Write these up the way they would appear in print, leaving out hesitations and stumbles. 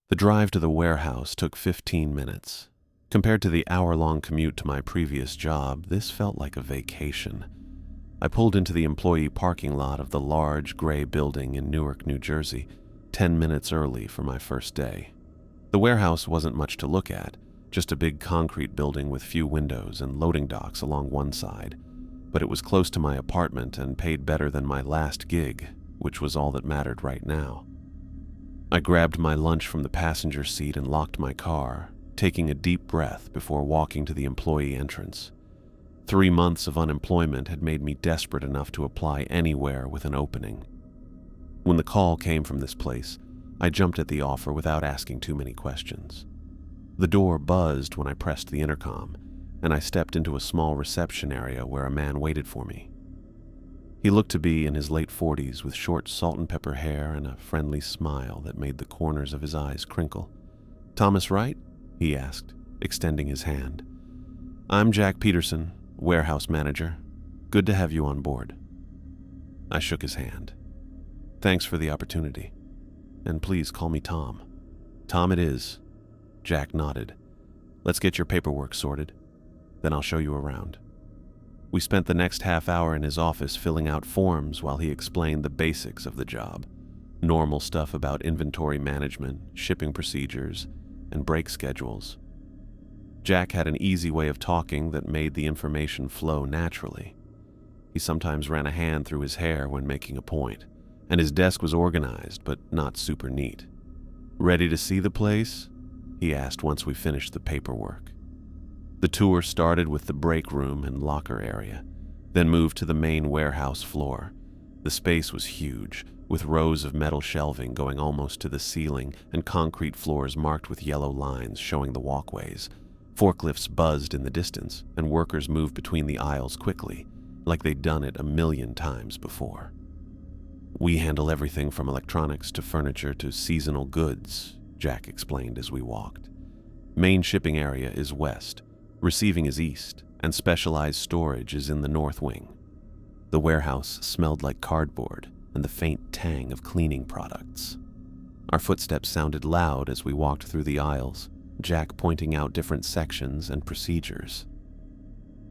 The drive to the warehouse took 15 minutes. Compared to the hour-long commute to my previous job, this felt like a vacation. I pulled into the employee parking lot of the large, gray building in Newark, New Jersey, 10 minutes early for my first day. The warehouse wasn't much to look at, just a big concrete building with few windows and loading docks along one side. But it was close to my apartment and paid better than my last gig, which was all that mattered right now. I grabbed my lunch from the passenger seat and locked my car, taking a deep breath before walking to the employee entrance. 3 months of unemployment had made me desperate enough to apply anywhere with an opening. When the call came from this place, I jumped at the offer without asking too many questions. The door buzzed when I pressed the intercom, and I stepped into a small reception area where a man waited for me. He looked to be in his late 40s with short salt and pepper hair and a friendly smile that made the corners of his eyes crinkle. "Thomas Wright?" he asked, extending his hand. "I'm Jack Peterson, warehouse manager. Good to have you on board." I shook his hand. "Thanks for the opportunity. And please call me Tom." "Tom it is." Jack nodded. "Let's get your paperwork sorted. Then I'll show you around." We spent the next half hour in his office filling out forms while he explained the basics of the job. Normal stuff about inventory management, shipping procedures, and break schedules. Jack had an easy way of talking that made the information flow naturally. He sometimes ran a hand through his hair when making a point, and his desk was organized but not super neat. "Ready to see the place?" he asked once we finished the paperwork. The tour started with the break room and locker area, then moved to the main warehouse floor. The space was huge, with rows of metal shelving going almost to the ceiling and concrete floors marked with yellow lines showing the walkways. Forklifts buzzed in the distance, and workers moved between the aisles quickly, like they'd done it 1,000,000 times before. "We handle everything from electronics to furniture to seasonal goods," Jack explained as we walked. "Main shipping area is west, receiving is east, and specialized storage is in the north wing." The warehouse smelled like cardboard and the faint tang of cleaning products. Our footsteps sounded loud as we walked through the aisles, Jack pointing out different sections and procedures.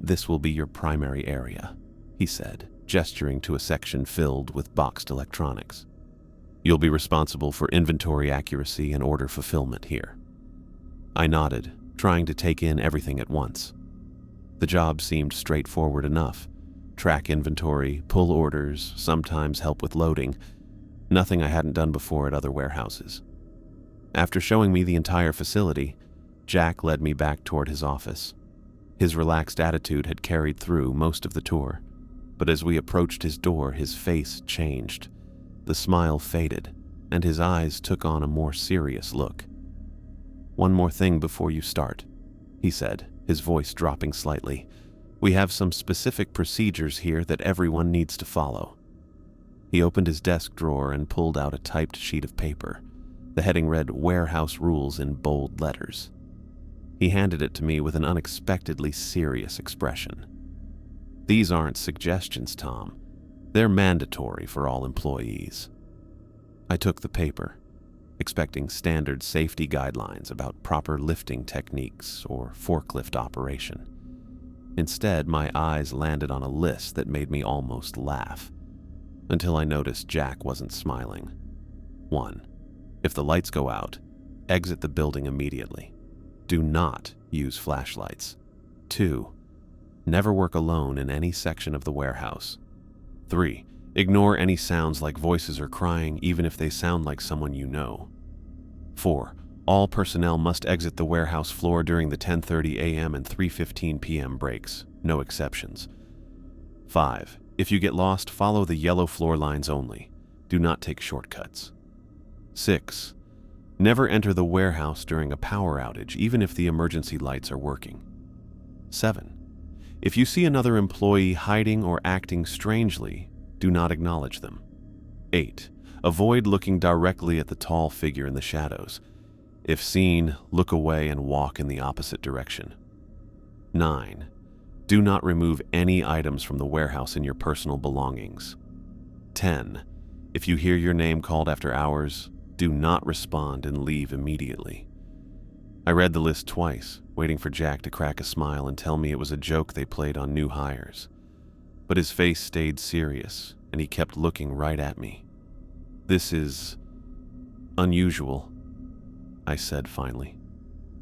"This will be your primary area," he said, gesturing to a section filled with boxed electronics. "You'll be responsible for inventory accuracy and order fulfillment here." I nodded, trying to take in everything at once. The job seemed straightforward enough. Track inventory, pull orders, sometimes help with loading. Nothing I hadn't done before at other warehouses. After showing me the entire facility, Jack led me back toward his office. His relaxed attitude had carried through most of the tour, but as we approached his door, his face changed. The smile faded, and his eyes took on a more serious look. "One more thing before you start," he said, his voice dropping slightly. "We have some specific procedures here that everyone needs to follow." He opened his desk drawer and pulled out a typed sheet of paper. The heading read "Warehouse Rules" in bold letters. He handed it to me with an unexpectedly serious expression. "These aren't suggestions, Tom. They're mandatory for all employees." I took the paper, expecting standard safety guidelines about proper lifting techniques or forklift operation. Instead, my eyes landed on a list that made me almost laugh, until I noticed Jack wasn't smiling. 1. If the lights go out, exit the building immediately. Do not use flashlights. 2. Never work alone in any section of the warehouse. 3. Ignore any sounds like voices or crying, even if they sound like someone you know. 4. All personnel must exit the warehouse floor during the 10:30 a.m. and 3:15 p.m. breaks, no exceptions. 5. If you get lost, follow the yellow floor lines only. Do not take shortcuts. 6. Never enter the warehouse during a power outage, even if the emergency lights are working. 7. If you see another employee hiding or acting strangely, do not acknowledge them. 8. Avoid looking directly at the tall figure in the shadows. If seen, look away and walk in the opposite direction. 9. Do not remove any items from the warehouse in your personal belongings. 10. If you hear your name called after hours, Do not respond and leave immediately. I read the list twice, waiting for Jack to crack a smile and tell me it was a joke they played on new hires. But his face stayed serious, and he kept looking right at me. "This is unusual," I said finally,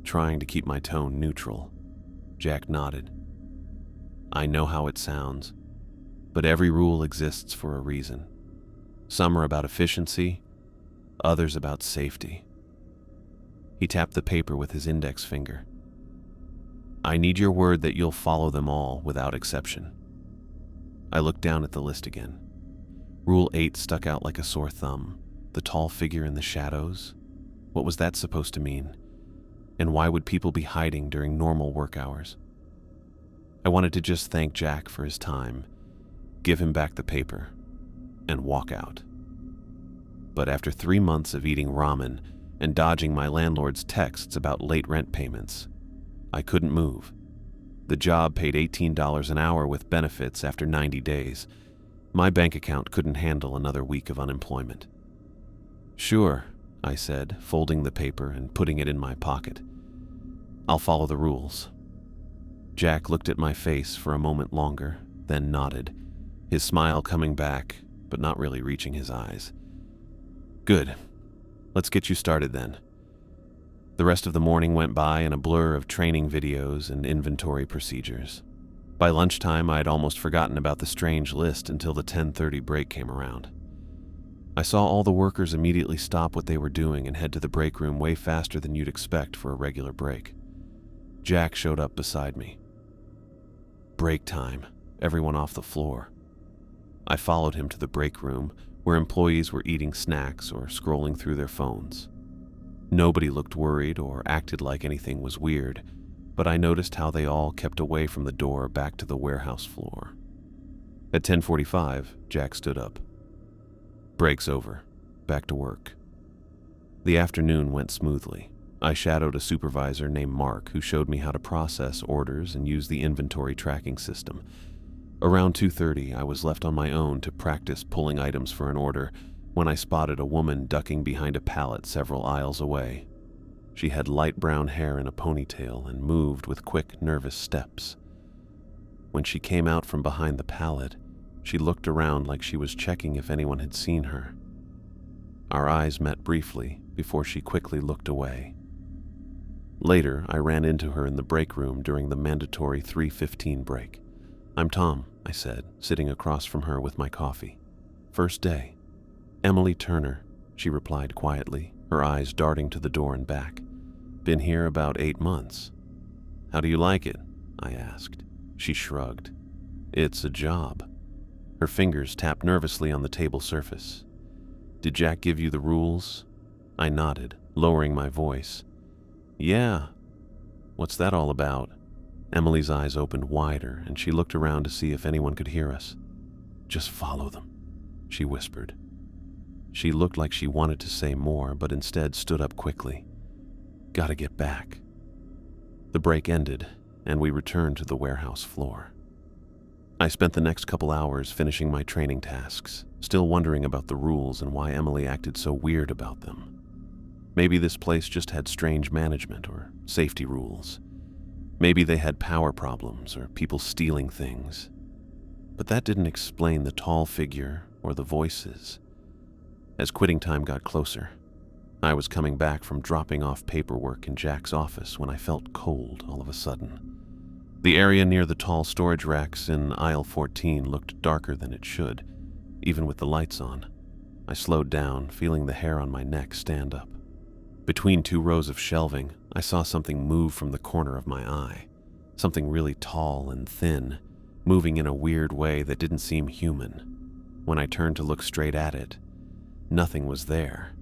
trying to keep my tone neutral. Jack nodded. "I know how it sounds, but every rule exists for a reason. Some are about efficiency, others about safety." He tapped the paper with his index finger. "I need your word that you'll follow them all without exception." I looked down at the list again. Rule 8 stuck out like a sore thumb. The tall figure in the shadows? What was that supposed to mean? And why would people be hiding during normal work hours? I wanted to just thank Jack for his time, give him back the paper, and walk out. But after 3 months of eating ramen and dodging my landlord's texts about late rent payments, I couldn't move. The job paid $18 an hour with benefits after 90 days. My bank account couldn't handle another week of unemployment. "Sure," I said, folding the paper and putting it in my pocket. "I'll follow the rules." Jack looked at my face for a moment longer, then nodded, his smile coming back, but not really reaching his eyes. "Good. Let's get you started then." The rest of the morning went by in a blur of training videos and inventory procedures. By lunchtime, I had almost forgotten about the strange list until the 10:30 break came around. I saw all the workers immediately stop what they were doing and head to the break room way faster than you'd expect for a regular break. Jack showed up beside me. Break time, everyone off the floor. I followed him to the break room, where employees were eating snacks or scrolling through their phones. Nobody looked worried or acted like anything was weird, but I noticed how they all kept away from the door back to the warehouse floor. At 10:45, Jack stood up. "Break's over. Back to work." The afternoon went smoothly. I shadowed a supervisor named Mark who showed me how to process orders and use the inventory tracking system. Around 2:30, I was left on my own to practice pulling items for an order when I spotted a woman ducking behind a pallet several aisles away. She had light brown hair in a ponytail and moved with quick, nervous steps. When she came out from behind the pallet, she looked around like she was checking if anyone had seen her. Our eyes met briefly before she quickly looked away. Later, I ran into her in the break room during the mandatory 3:15 break. "I'm Tom," I said, sitting across from her with my coffee. "First day." "Emily Turner," she replied quietly, her eyes darting to the door and back. "Been here about 8 months." "How do you like it?" I asked. She shrugged. "It's a job." Her fingers tapped nervously on the table surface. "Did Jack give you the rules?" I nodded, lowering my voice. "Yeah. What's that all about?" Emily's eyes opened wider, and she looked around to see if anyone could hear us. "Just follow them," she whispered. She looked like she wanted to say more, but instead stood up quickly. "Gotta get back." The break ended, and we returned to the warehouse floor. I spent the next couple hours finishing my training tasks, still wondering about the rules and why Emily acted so weird about them. Maybe this place just had strange management or safety rules. Maybe they had power problems or people stealing things. But that didn't explain the tall figure or the voices. As quitting time got closer, I was coming back from dropping off paperwork in Jack's office when I felt cold all of a sudden. The area near the tall storage racks in aisle 14 looked darker than it should, even with the lights on. I slowed down, feeling the hair on my neck stand up. Between 2 rows of shelving, I saw something move from the corner of my eye. Something really tall and thin, moving in a weird way that didn't seem human. When I turned to look straight at it, nothing was there.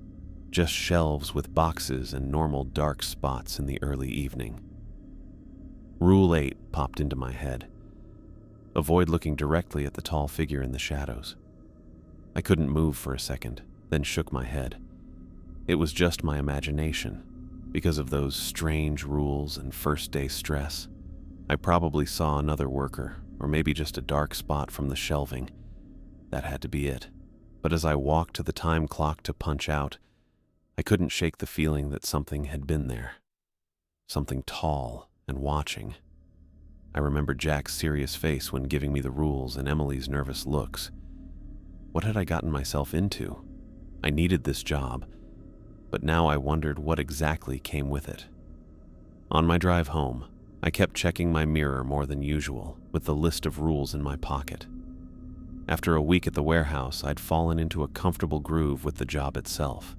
Just shelves with boxes and normal dark spots in the early evening. Rule 8 popped into my head. Avoid looking directly at the tall figure in the shadows. I couldn't move for a second, then shook my head. It was just my imagination. Because of those strange rules and first-day stress, I probably saw another worker, or maybe just a dark spot from the shelving. That had to be it. But as I walked to the time clock to punch out, I couldn't shake the feeling that something had been there. Something tall and watching. I remembered Jack's serious face when giving me the rules and Emily's nervous looks. What had I gotten myself into? I needed this job, but now I wondered what exactly came with it. On my drive home, I kept checking my mirror more than usual, with the list of rules in my pocket. After a week at the warehouse, I'd fallen into a comfortable groove with the job itself.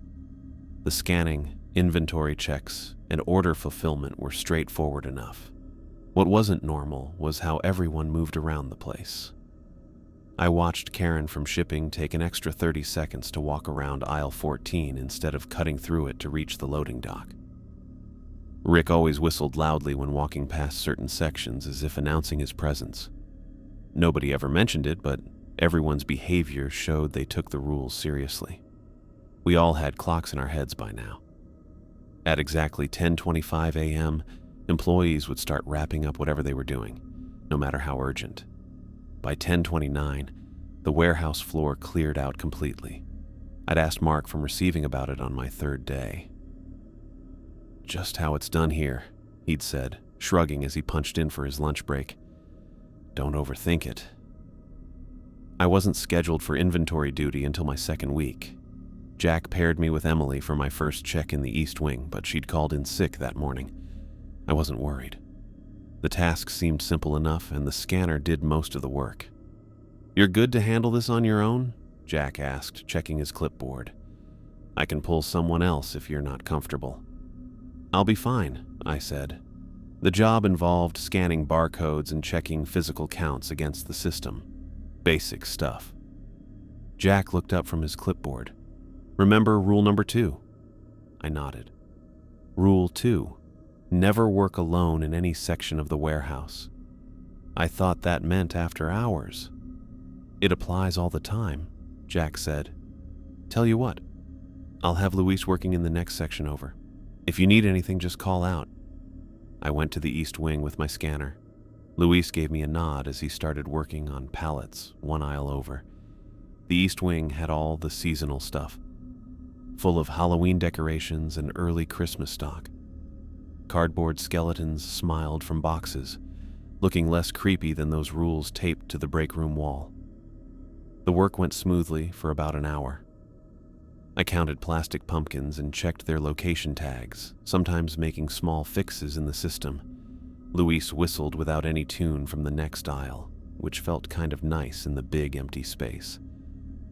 The scanning, inventory checks, and order fulfillment were straightforward enough. What wasn't normal was how everyone moved around the place. I watched Karen from shipping take an extra 30 seconds to walk around aisle 14 instead of cutting through it to reach the loading dock. Rick always whistled loudly when walking past certain sections as if announcing his presence. Nobody ever mentioned it, but everyone's behavior showed they took the rules seriously. We all had clocks in our heads by now. At exactly 10:25 a.m., employees would start wrapping up whatever they were doing, no matter how urgent. By 10:29, the warehouse floor cleared out completely. I'd asked Mark from receiving about it on my third day. "Just how it's done here," he'd said, shrugging as he punched in for his lunch break. "Don't overthink it." I wasn't scheduled for inventory duty until my second week. Jack paired me with Emily for my first check in the East Wing, but she'd called in sick that morning. I wasn't worried. The task seemed simple enough, and the scanner did most of the work. "You're good to handle this on your own?" Jack asked, checking his clipboard. "I can pull someone else if you're not comfortable." "I'll be fine," I said. The job involved scanning barcodes and checking physical counts against the system. Basic stuff. Jack looked up from his clipboard. "Remember rule number 2? I nodded. Rule 2. Never work alone in any section of the warehouse. I thought that meant after hours. "It applies all the time," Jack said. "Tell you what, I'll have Luis working in the next section over. If you need anything, just call out." I went to the East Wing with my scanner. Luis gave me a nod as he started working on pallets, one aisle over. The East Wing had all the seasonal stuff, full of Halloween decorations and early Christmas stock. Cardboard skeletons smiled from boxes, looking less creepy than those rules taped to the break room wall. The work went smoothly for about an hour. I counted plastic pumpkins and checked their location tags, sometimes making small fixes in the system. Luis whistled without any tune from the next aisle, which felt kind of nice in the big empty space.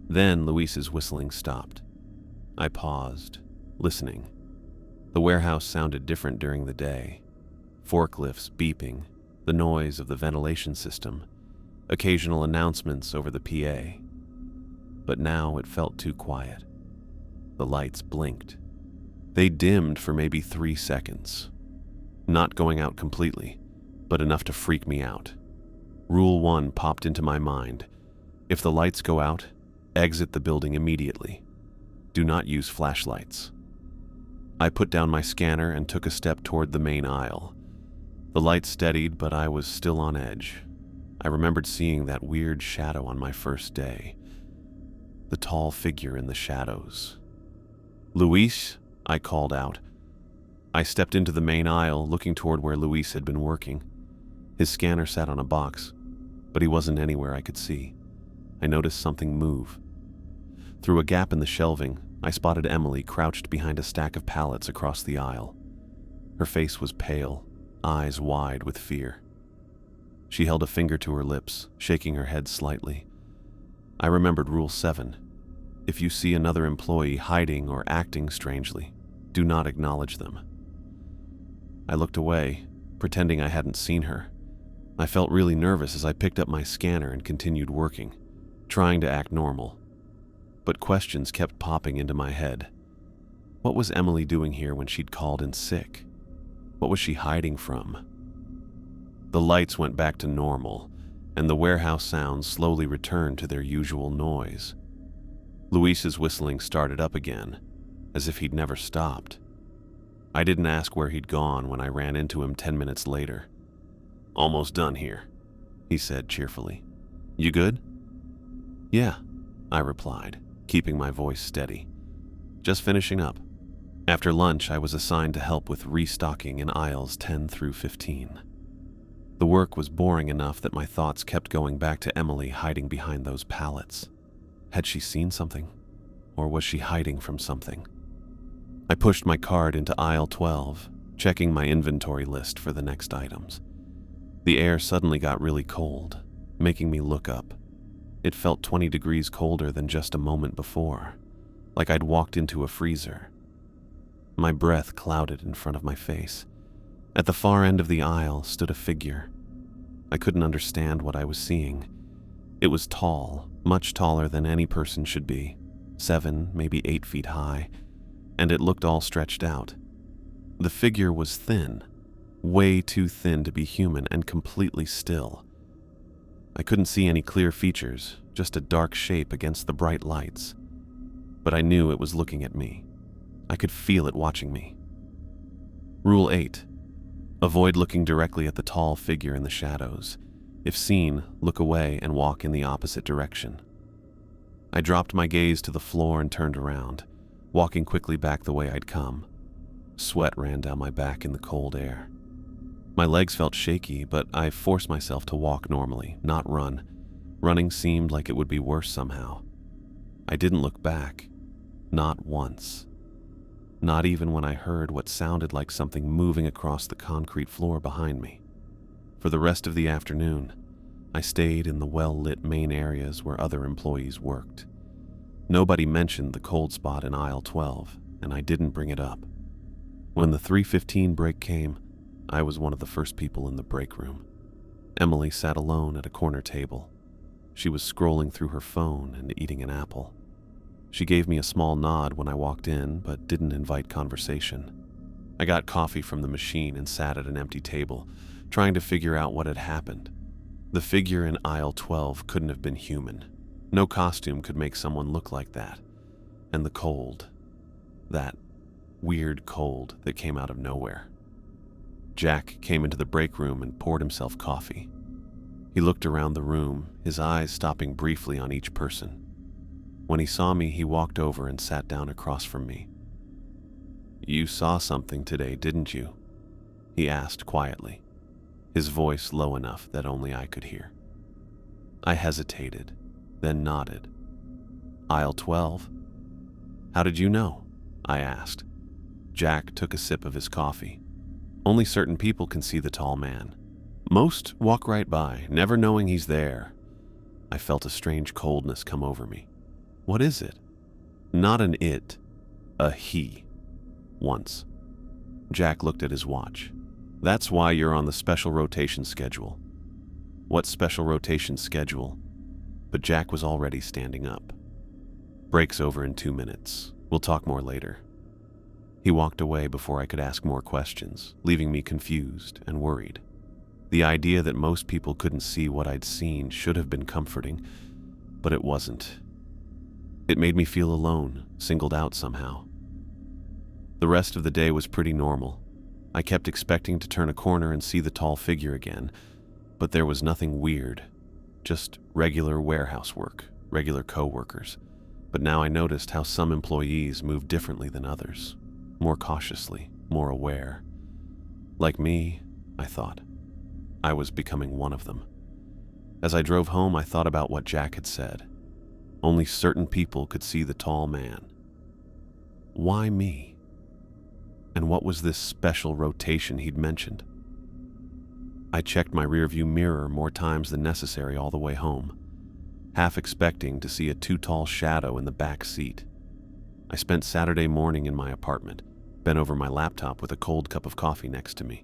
Then Luis's whistling stopped. I paused, listening. The warehouse sounded different during the day. Forklifts beeping, the noise of the ventilation system, occasional announcements over the PA. But now it felt too quiet. The lights blinked. They dimmed for maybe 3 seconds. Not going out completely, but enough to freak me out. Rule 1 popped into my mind. If the lights go out, exit the building immediately. Do not use flashlights. I put down my scanner and took a step toward the main aisle. The light steadied, but I was still on edge. I remembered seeing that weird shadow on my first day. The tall figure in the shadows. "Luis," I called out. I stepped into the main aisle, looking toward where Luis had been working. His scanner sat on a box, but he wasn't anywhere I could see. I noticed something move. Through a gap in the shelving, I spotted Emily crouched behind a stack of pallets across the aisle. Her face was pale, eyes wide with fear. She held a finger to her lips, shaking her head slightly. I remembered Rule 7. If you see another employee hiding or acting strangely, do not acknowledge them. I looked away, pretending I hadn't seen her. I felt really nervous as I picked up my scanner and continued working, trying to act normal. But questions kept popping into my head. What was Emily doing here when she'd called in sick? What was she hiding from? The lights went back to normal, and the warehouse sounds slowly returned to their usual noise. Luis's whistling started up again, as if he'd never stopped. I didn't ask where he'd gone when I ran into him 10 minutes later. "Almost done here," he said cheerfully. "You good?" "Yeah," I replied, keeping my voice steady. "Just finishing up. After lunch, I was assigned to help with restocking in aisles 10 through 15. The work was boring enough that my thoughts kept going back to Emily hiding behind those pallets. Had she seen something? Or was she hiding from something? I pushed my cart into aisle 12, checking my inventory list for the next items. The air suddenly got really cold, making me look up. It felt 20 degrees colder than just a moment before, like I'd walked into a freezer. My breath clouded in front of my face. At the far end of the aisle stood a figure. I couldn't understand what I was seeing. It was tall, much taller than any person should be, 7, maybe 8 feet high, and it looked all stretched out. The figure was thin, way too thin to be human, and completely still. I couldn't see any clear features, just a dark shape against the bright lights. But I knew it was looking at me. I could feel it watching me. Rule 8. Avoid looking directly at the tall figure in the shadows. If seen, look away and walk in the opposite direction. I dropped my gaze to the floor and turned around, walking quickly back the way I'd come. Sweat ran down my back in the cold air. My legs felt shaky, but I forced myself to walk normally, not run. Running seemed like it would be worse somehow. I didn't look back. Not once. Not even when I heard what sounded like something moving across the concrete floor behind me. For the rest of the afternoon, I stayed in the well-lit main areas where other employees worked. Nobody mentioned the cold spot in aisle 12, and I didn't bring it up. When the 3:15 break came, I was one of the first people in the break room. Emily sat alone at a corner table. She was scrolling through her phone and eating an apple. She gave me a small nod when I walked in, but didn't invite conversation. I got coffee from the machine and sat at an empty table, trying to figure out what had happened. The figure in aisle 12 couldn't have been human. No costume could make someone look like that. And the cold, that weird cold that came out of nowhere. Jack came into the break room and poured himself coffee. He looked around the room, his eyes stopping briefly on each person. When he saw me, he walked over and sat down across from me. "You saw something today, didn't you?" he asked quietly, his voice low enough that only I could hear. I hesitated, then nodded. "Aisle 12? How did you know?" I asked. Jack took a sip of his coffee. "Only certain people can see the tall man. Most walk right by, never knowing he's there." I felt a strange coldness come over me. What is it? Not an it, a he. Once. Jack looked at his watch. "That's why you're on the special rotation schedule." "What special rotation schedule?" But Jack was already standing up. "Break's over in 2 minutes. We'll talk more later." He walked away before I could ask more questions, leaving me confused and worried. The idea that most people couldn't see what I'd seen should have been comforting, but it wasn't. It made me feel alone, singled out somehow. The rest of the day was pretty normal. I kept expecting to turn a corner and see the tall figure again, but there was nothing weird. Just regular warehouse work, regular co-workers. But now I noticed how some employees moved differently than others. More cautiously, more aware. Like me, I thought. I was becoming one of them. As I drove home, I thought about what Jack had said. Only certain people could see the tall man. Why me? And what was this special rotation he'd mentioned? I checked my rearview mirror more times than necessary all the way home, half expecting to see a too tall shadow in the back seat. I spent Saturday morning in my apartment, bent over my laptop with a cold cup of coffee next to me.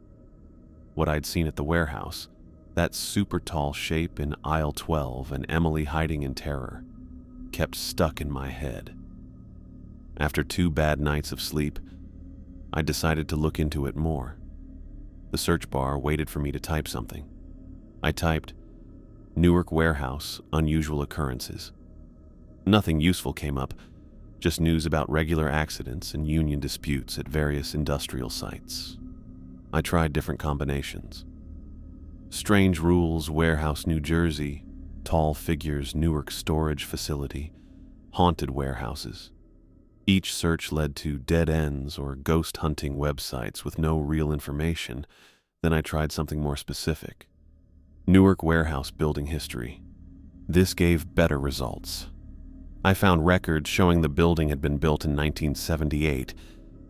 What I'd seen at the warehouse, that super tall shape in aisle 12 and Emily hiding in terror, kept stuck in my head. After 2 bad nights of sleep, I decided to look into it more. The search bar waited for me to type something. I typed, "Newark warehouse, unusual occurrences." Nothing useful came up, just news about regular accidents and union disputes at various industrial sites. I tried different combinations. Strange rules, warehouse, New Jersey, tall figures, Newark storage facility, haunted warehouses. Each search led to dead ends or ghost hunting websites with no real information. Then I tried something more specific. Newark warehouse building history. This gave better results. I found records showing the building had been built in 1978,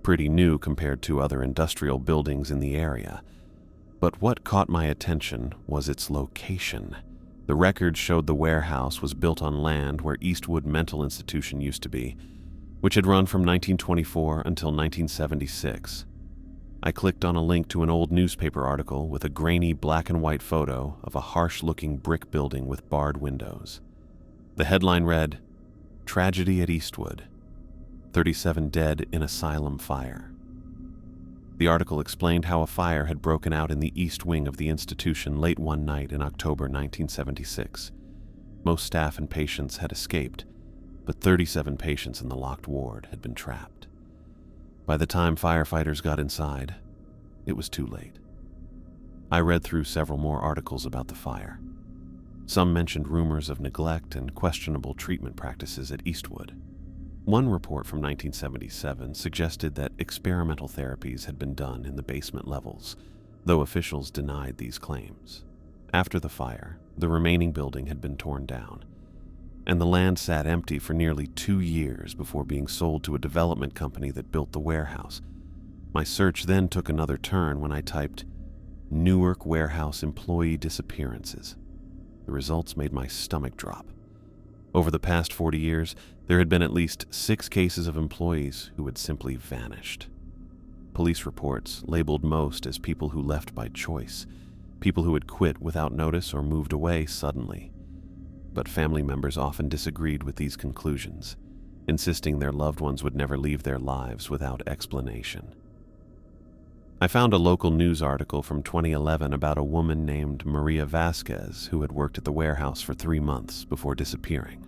pretty new compared to other industrial buildings in the area. But what caught my attention was its location. The records showed the warehouse was built on land where Eastwood Mental Institution used to be, which had run from 1924 until 1976. I clicked on a link to an old newspaper article with a grainy black and white photo of a harsh-looking brick building with barred windows. The headline read, "Tragedy at Eastwood. 37 dead in asylum fire." The article explained how a fire had broken out in the east wing of the institution late one night in October 1976. Most staff and patients had escaped, but 37 patients in the locked ward had been trapped. By the time firefighters got inside, it was too late. I read through several more articles about the fire. Some mentioned rumors of neglect and questionable treatment practices at Eastwood. One report from 1977 suggested that experimental therapies had been done in the basement levels, though officials denied these claims. After the fire, the remaining building had been torn down, and the land sat empty for nearly 2 years before being sold to a development company that built the warehouse. My search then took another turn when I typed Newark warehouse employee disappearances. The results made my stomach drop. Over the past 40 years, there had been at least 6 cases of employees who had simply vanished. Police reports labeled most as people who left by choice, people who had quit without notice or moved away suddenly. But family members often disagreed with these conclusions, insisting their loved ones would never leave their lives without explanation. I found a local news article from 2011 about a woman named Maria Vasquez who had worked at the warehouse for 3 months before disappearing.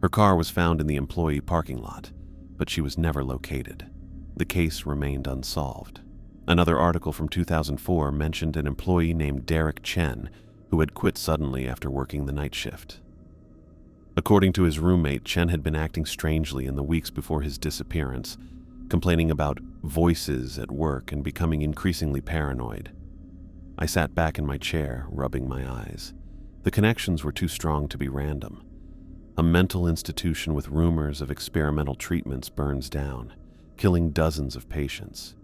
Her car was found in the employee parking lot, but she was never located. The case remained unsolved. Another article from 2004 mentioned an employee named Derek Chen who had quit suddenly after working the night shift. According to his roommate, Chen had been acting strangely in the weeks before his disappearance, complaining about voices at work and becoming increasingly paranoid. I sat back in my chair, rubbing my eyes. The connections were too strong to be random. A mental institution with rumors of experimental treatments burns down, killing dozens of patients.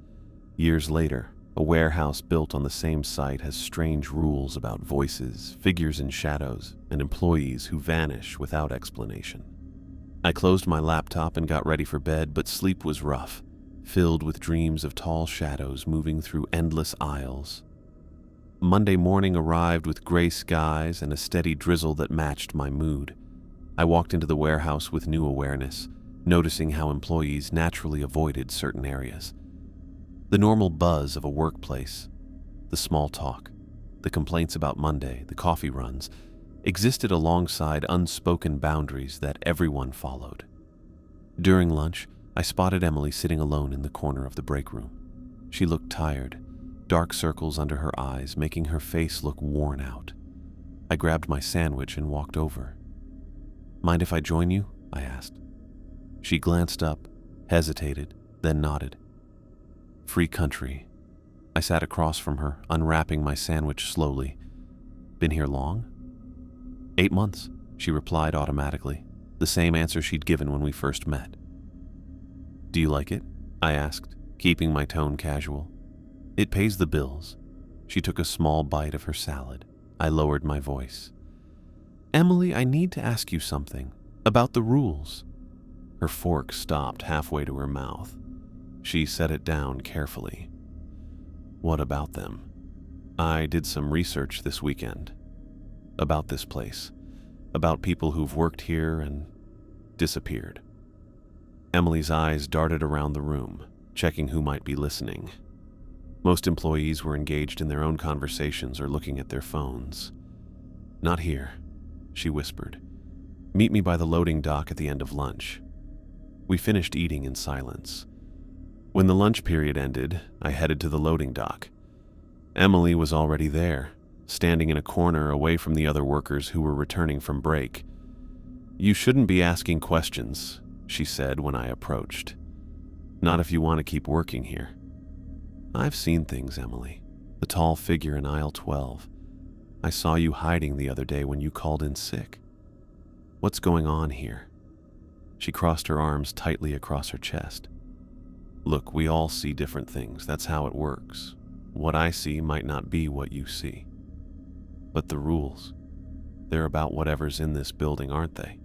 Years later, a warehouse built on the same site has strange rules about voices, figures in shadows, and employees who vanish without explanation. I closed my laptop and got ready for bed, but sleep was rough, filled with dreams of tall shadows moving through endless aisles. Monday morning arrived with gray skies and a steady drizzle that matched my mood. I walked into the warehouse with new awareness, noticing how employees naturally avoided certain areas. The normal buzz of a workplace, the small talk, the complaints about Monday, the coffee runs, existed alongside unspoken boundaries that everyone followed. During lunch, I spotted Emily sitting alone in the corner of the break room. She looked tired, dark circles under her eyes making her face look worn out. I grabbed my sandwich and walked over. "Mind if I join you?" I asked. She glanced up, hesitated, then nodded. "Free country." I sat across from her, unwrapping my sandwich slowly. "Been here long?" 8 months, she replied automatically, the same answer she'd given when we first met. "Do you like it?" I asked, keeping my tone casual. "It pays the bills." She took a small bite of her salad. I lowered my voice. "Emily, I need to ask you something about the rules." Her fork stopped halfway to her mouth. She set it down carefully. "What about them?" "I did some research this weekend. About this place. About people who've worked here and disappeared." Emily's eyes darted around the room, checking who might be listening. Most employees were engaged in their own conversations or looking at their phones. "Not here," she whispered. "Meet me by the loading dock at the end of lunch." We finished eating in silence. When the lunch period ended, I headed to the loading dock. Emily was already there, standing in a corner away from the other workers who were returning from break. "You shouldn't be asking questions," she said when I approached. "Not if you want to keep working here." "I've seen things, Emily. The tall figure in aisle 12. I saw you hiding the other day when you called in sick. What's going on here?" She crossed her arms tightly across her chest. "Look, we all see different things. That's how it works. What I see might not be what you see. But the rules, they're about whatever's in this building, aren't they?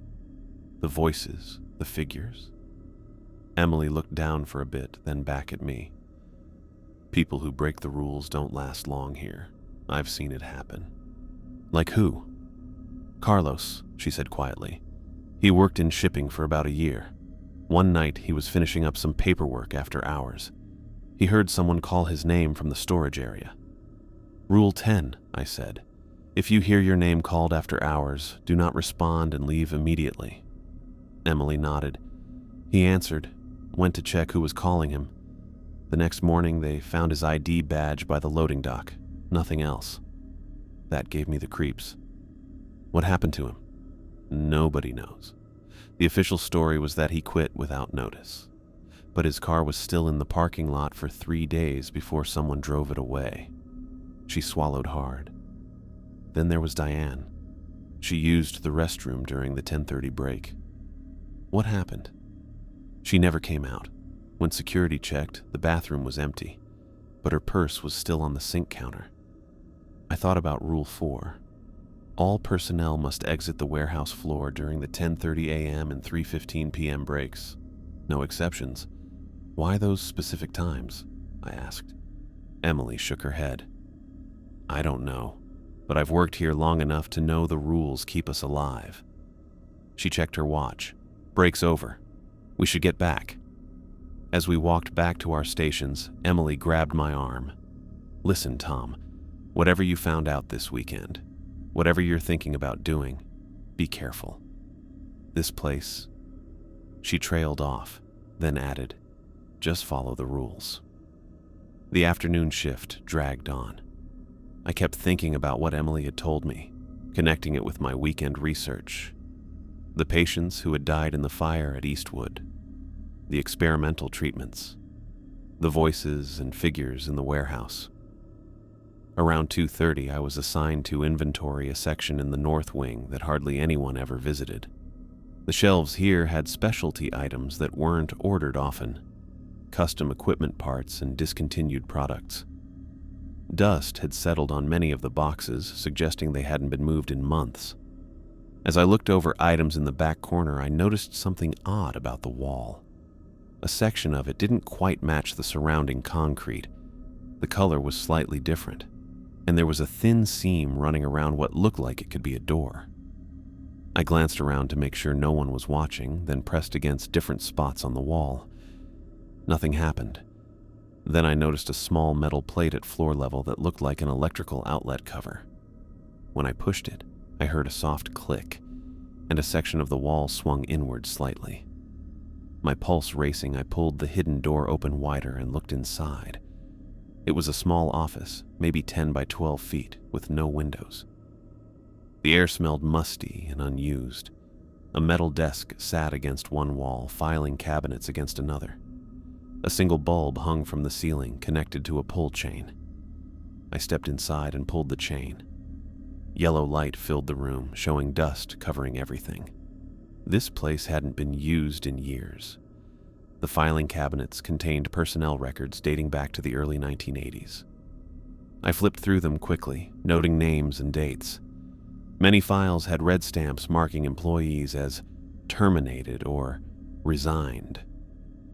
The voices, the figures." Emily looked down for a bit, then back at me. "People who break the rules don't last long here. I've seen it happen." "Like who?" "Carlos," she said quietly. "He worked in shipping for about a year. One night he was finishing up some paperwork after hours. He heard someone call his name from the storage area. 'Rule 10, I said. "If you hear your name called after hours, do not respond and leave immediately." Emily nodded. He answered, went to check who was calling him. The next morning they found his ID badge by the loading dock. Nothing else. That gave me the creeps. What happened to him? Nobody knows. The official story was that he quit without notice. But his car was still in the parking lot for 3 days before someone drove it away. She swallowed hard. Then there was Diane. She used the restroom during the 10:30 break. What happened? She never came out. When security checked, the bathroom was empty, but her purse was still on the sink counter. I thought about Rule 4. All personnel must exit the warehouse floor during the 10:30 a.m. and 3:15 p.m. breaks. No exceptions. Why those specific times? I asked. Emily shook her head. I don't know, but I've worked here long enough to know the rules keep us alive. She checked her watch. Break's over. We should get back. As we walked back to our stations, Emily grabbed my arm. Listen, Tom, whatever you found out this weekend, whatever you're thinking about doing, be careful. This place. She trailed off, then added, just follow the rules. The afternoon shift dragged on. I kept thinking about what Emily had told me, connecting it with my weekend research. The patients who had died in the fire at Eastwood, the experimental treatments, the voices and figures in the warehouse. Around 2:30, I was assigned to inventory a section in the north wing that hardly anyone ever visited. The shelves here had specialty items that weren't ordered often, custom equipment parts and discontinued products. Dust had settled on many of the boxes, suggesting they hadn't been moved in months. As I looked over items in the back corner, I noticed something odd about the wall. A section of it didn't quite match the surrounding concrete. The color was slightly different, and there was a thin seam running around what looked like it could be a door. I glanced around to make sure no one was watching, then pressed against different spots on the wall. Nothing happened. Then I noticed a small metal plate at floor level that looked like an electrical outlet cover. When I pushed it, I heard a soft click, and a section of the wall swung inward slightly. My pulse racing, I pulled the hidden door open wider and looked inside. It was a small office, maybe 10 by 12 feet, with no windows. The air smelled musty and unused. A metal desk sat against one wall, filing cabinets against another. A single bulb hung from the ceiling, connected to a pull chain. I stepped inside and pulled the chain. Yellow light filled the room, showing dust covering everything. This place hadn't been used in years. The filing cabinets contained personnel records dating back to the early 1980s. I flipped through them quickly, noting names and dates. Many files had red stamps marking employees as terminated or resigned.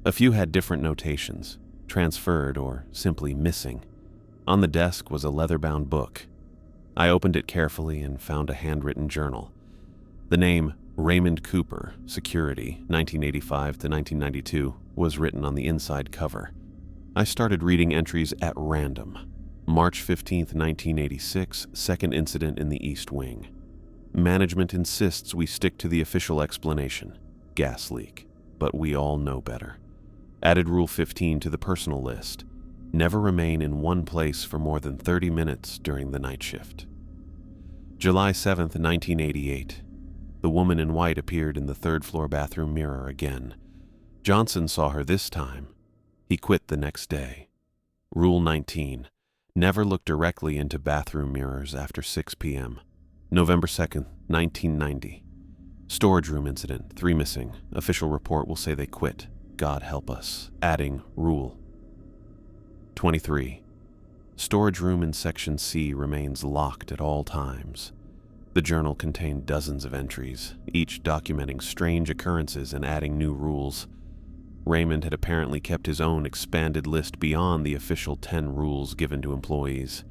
A few had different notations, transferred or simply missing. On the desk was a leather-bound book. I opened it carefully and found a handwritten journal. The name Raymond Cooper, Security, 1985 to 1992, was written on the inside cover. I started reading entries at random. March 15, 1986, second incident in the East Wing. Management insists we stick to the official explanation, gas leak, but we all know better. Added Rule 15 to the personal list. Never remain in one place for more than 30 minutes during the night shift. July 7, 1988. The woman in white appeared in the third-floor bathroom mirror again. Johnson saw her this time. He quit the next day. Rule 19. Never look directly into bathroom mirrors after 6 p.m. November 2nd, 1990. Storage room incident, 3 missing. Official report will say they quit. God help us. Adding rule. 23. Storage room in Section C remains locked at all times. The journal contained dozens of entries, each documenting strange occurrences and adding new rules. Raymond had apparently kept his own expanded list beyond the official 10 rules given to employees.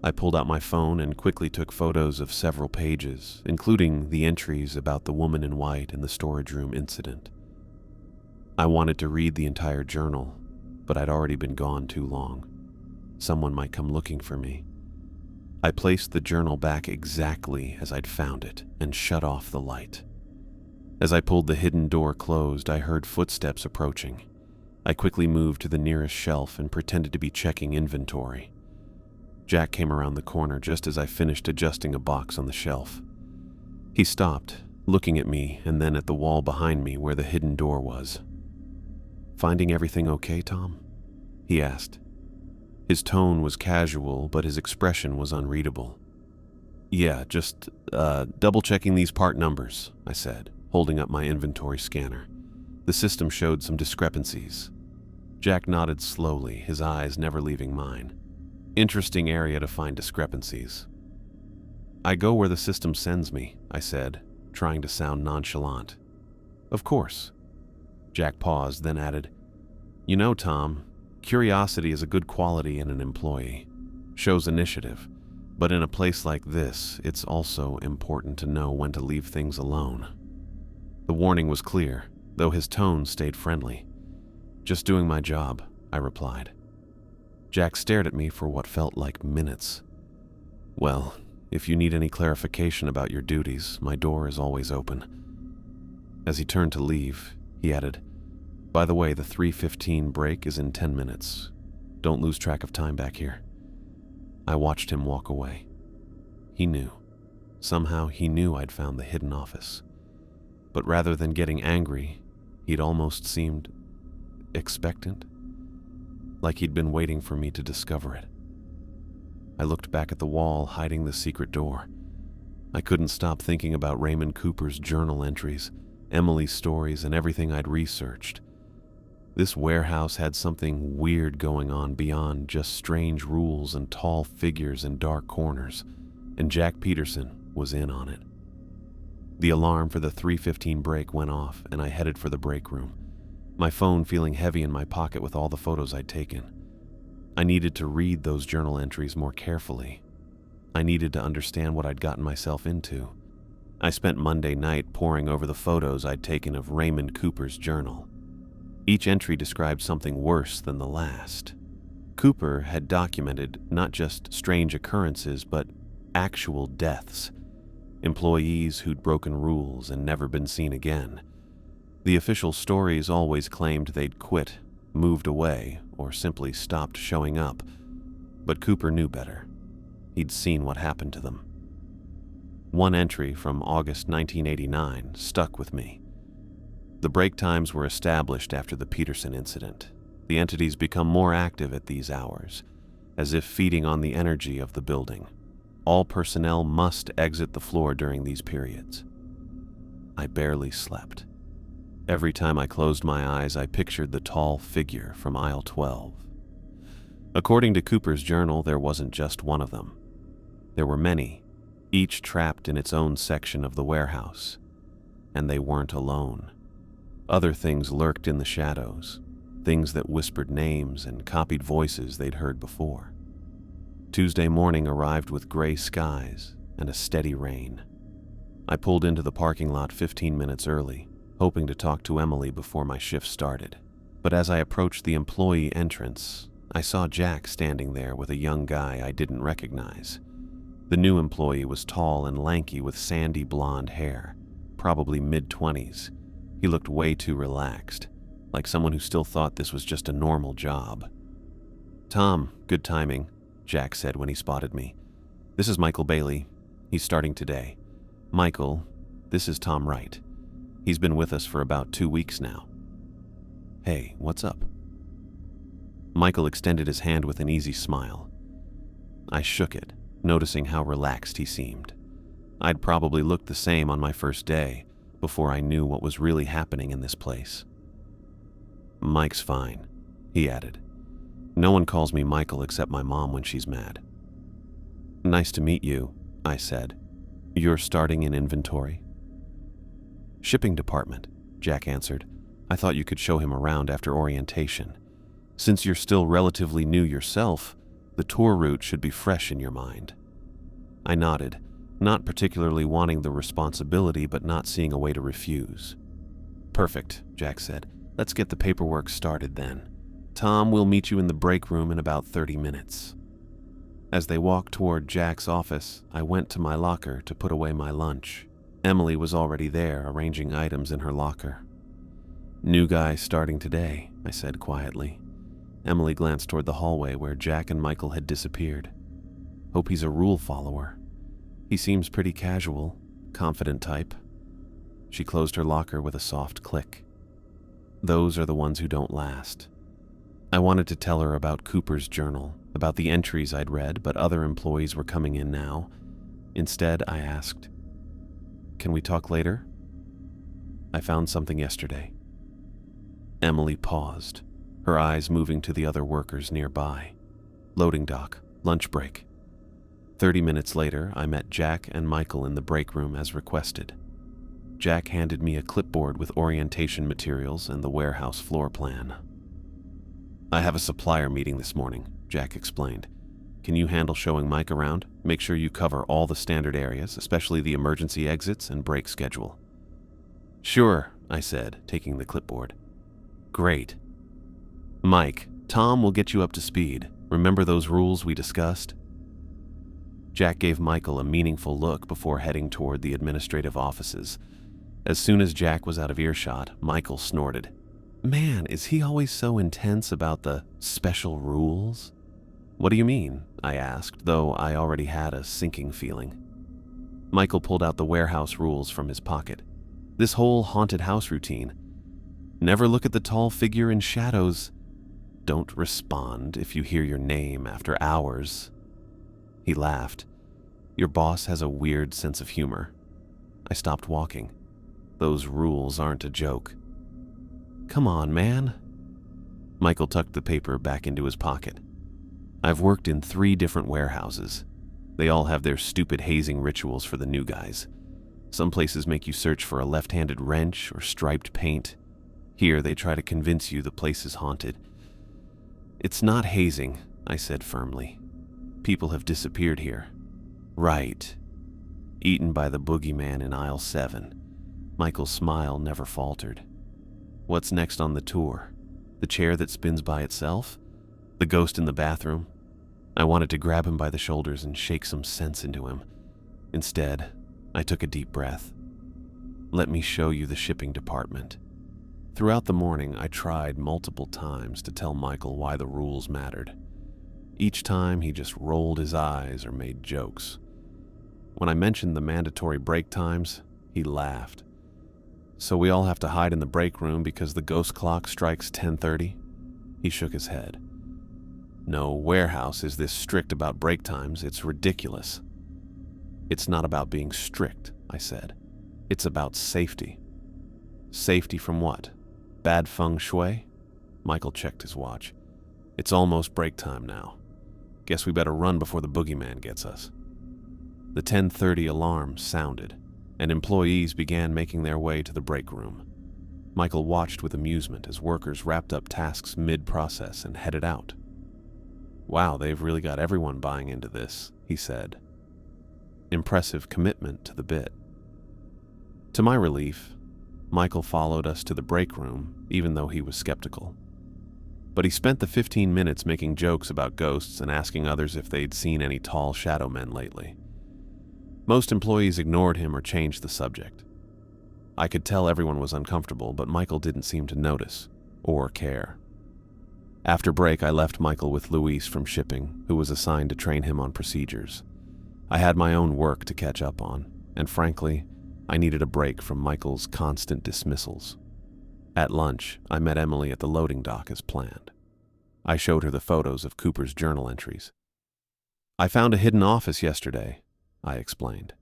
I pulled out my phone and quickly took photos of several pages, including the entries about the woman in white and the storage room incident. I wanted to read the entire journal, but I'd already been gone too long. Someone might come looking for me. I placed the journal back exactly as I'd found it and shut off the light. As I pulled the hidden door closed, I heard footsteps approaching. I quickly moved to the nearest shelf and pretended to be checking inventory. Jack came around the corner just as I finished adjusting a box on the shelf. He stopped, looking at me and then at the wall behind me where the hidden door was. "Finding everything okay, Tom?" he asked. His tone was casual, but his expression was unreadable. "Yeah, just double-checking these part numbers," I said, holding up my inventory scanner. The system showed some discrepancies. Jack nodded slowly, his eyes never leaving mine. "Interesting area to find discrepancies." "I go where the system sends me," I said, trying to sound nonchalant. "Of course." Jack paused, then added, "You know, Tom, curiosity is a good quality in an employee. Shows initiative. But in a place like this, it's also important to know when to leave things alone." The warning was clear, though his tone stayed friendly. "Just doing my job," I replied. Jack stared at me for what felt like minutes. "Well, if you need any clarification about your duties, my door is always open." As he turned to leave, he added, "By the way, the 3:15 break is in 10 minutes. Don't lose track of time back here." I watched him walk away. He knew. Somehow he knew I'd found the hidden office. But rather than getting angry, he'd almost seemed expectant, like he'd been waiting for me to discover it. I looked back at the wall hiding the secret door. I couldn't stop thinking about Raymond Cooper's journal entries, Emily's stories, and everything I'd researched. This warehouse had something weird going on beyond just strange rules and tall figures in dark corners, and Jack Peterson was in on it. The alarm for the 3:15 break went off, and I headed for the break room, my phone feeling heavy in my pocket with all the photos I'd taken. I needed to read those journal entries more carefully. I needed to understand what I'd gotten myself into. I spent Monday night poring over the photos I'd taken of Raymond Cooper's journal. Each entry described something worse than the last. Cooper had documented not just strange occurrences, but actual deaths. Employees who'd broken rules and never been seen again. The official stories always claimed they'd quit, moved away, or simply stopped showing up. But Cooper knew better. He'd seen what happened to them. One entry from August 1989 stuck with me. The break times were established after the Peterson incident. The entities become more active at these hours, as if feeding on the energy of the building. All personnel must exit the floor during these periods. I barely slept. Every time I closed my eyes, I pictured the tall figure from aisle 12. According to Cooper's journal, there wasn't just one of them. There were many, each trapped in its own section of the warehouse. And they weren't alone. Other things lurked in the shadows, things that whispered names and copied voices they'd heard before. Tuesday morning arrived with gray skies and a steady rain. I pulled into the parking lot 15 minutes early, hoping to talk to Emily before my shift started. But as I approached the employee entrance, I saw Jack standing there with a young guy I didn't recognize. The new employee was tall and lanky with sandy blonde hair, probably mid-20s. He looked way too relaxed, like someone who still thought this was just a normal job. "Tom, good timing," Jack said when he spotted me. "This is Michael Bailey. He's starting today." Michael, This is Tom Wright. He's been with us for about 2 weeks now. Hey, what's up? Michael extended his hand with an easy smile. I shook it, noticing how relaxed he seemed. I'd probably looked the same on my first day, before I knew what was really happening in this place. Mike's fine, he added. No one calls me Michael except my mom when she's mad. Nice to meet you, I said. You're starting in inventory? Shipping department, Jack answered. I thought you could show him around after orientation. Since you're still relatively new yourself, the tour route should be fresh in your mind. I nodded, not particularly wanting the responsibility but not seeing a way to refuse. Perfect, Jack said. Let's get the paperwork started then. Tom will meet you in the break room in about 30 minutes. As they walked toward Jack's office, I went to my locker to put away my lunch. Emily was already there, arranging items in her locker. New guy starting today, I said quietly. Emily glanced toward the hallway where Jack and Michael had disappeared. Hope he's a rule follower. He seems pretty casual, confident type. She closed her locker with a soft click. Those are the ones who don't last. I wanted to tell her about Cooper's journal, about the entries I'd read, but other employees were coming in now. Instead, I asked, "Can we talk later? I found something yesterday." Emily paused, her eyes moving to the other workers nearby. Loading dock, lunch break. 30 minutes later, I met Jack and Michael in the break room as requested. Jack handed me a clipboard with orientation materials and the warehouse floor plan. I have a supplier meeting this morning, Jack explained. Can you handle showing Mike around? Make sure you cover all the standard areas, especially the emergency exits and break schedule. Sure, I said, taking the clipboard. Great. Mike, Tom will get you up to speed. Remember those rules we discussed? Jack gave Michael a meaningful look before heading toward the administrative offices. As soon as Jack was out of earshot, Michael snorted. Man, is he always so intense about the special rules? What do you mean? I asked, though I already had a sinking feeling. Michael pulled out the warehouse rules from his pocket. This whole haunted house routine. Never look at the tall figure in shadows. Don't respond if you hear your name after hours. He laughed. Your boss has a weird sense of humor. I stopped walking. Those rules aren't a joke. Come on, man. Michael tucked the paper back into his pocket. I've worked in 3 different warehouses. They all have their stupid hazing rituals for the new guys. Some places make you search for a left-handed wrench or striped paint. Here they try to convince you the place is haunted. It's not hazing, I said firmly. People have disappeared here. Right. Eaten by the boogeyman in aisle 7. Michael's smile never faltered. What's next on the tour? The chair that spins by itself? The ghost in the bathroom? I wanted to grab him by the shoulders and shake some sense into him. Instead, I took a deep breath. Let me show you the shipping department. Throughout the morning, I tried multiple times to tell Michael why the rules mattered. Each time, he just rolled his eyes or made jokes. When I mentioned the mandatory break times, he laughed. So we all have to hide in the break room because the ghost clock strikes 10:30? He shook his head. No warehouse is this strict about break times. It's ridiculous. It's not about being strict, I said. It's about safety. Safety from what? Bad feng shui? Michael checked his watch. It's almost break time now. Guess we better run before the boogeyman gets us. The 10:30 alarm sounded, and employees began making their way to the break room. Michael watched with amusement as workers wrapped up tasks mid-process and headed out. Wow, they've really got everyone buying into this, he said. Impressive commitment to the bit. To my relief, Michael followed us to the break room, even though he was skeptical. But he spent the 15 minutes making jokes about ghosts and asking others if they'd seen any tall shadow men lately. Most employees ignored him or changed the subject. I could tell everyone was uncomfortable, but Michael didn't seem to notice or care. After break, I left Michael with Luis from shipping, who was assigned to train him on procedures. I had my own work to catch up on, and frankly, I needed a break from Michael's constant dismissals. At lunch, I met Emily at the loading dock as planned. I showed her the photos of Cooper's journal entries. I found a hidden office yesterday, I explained.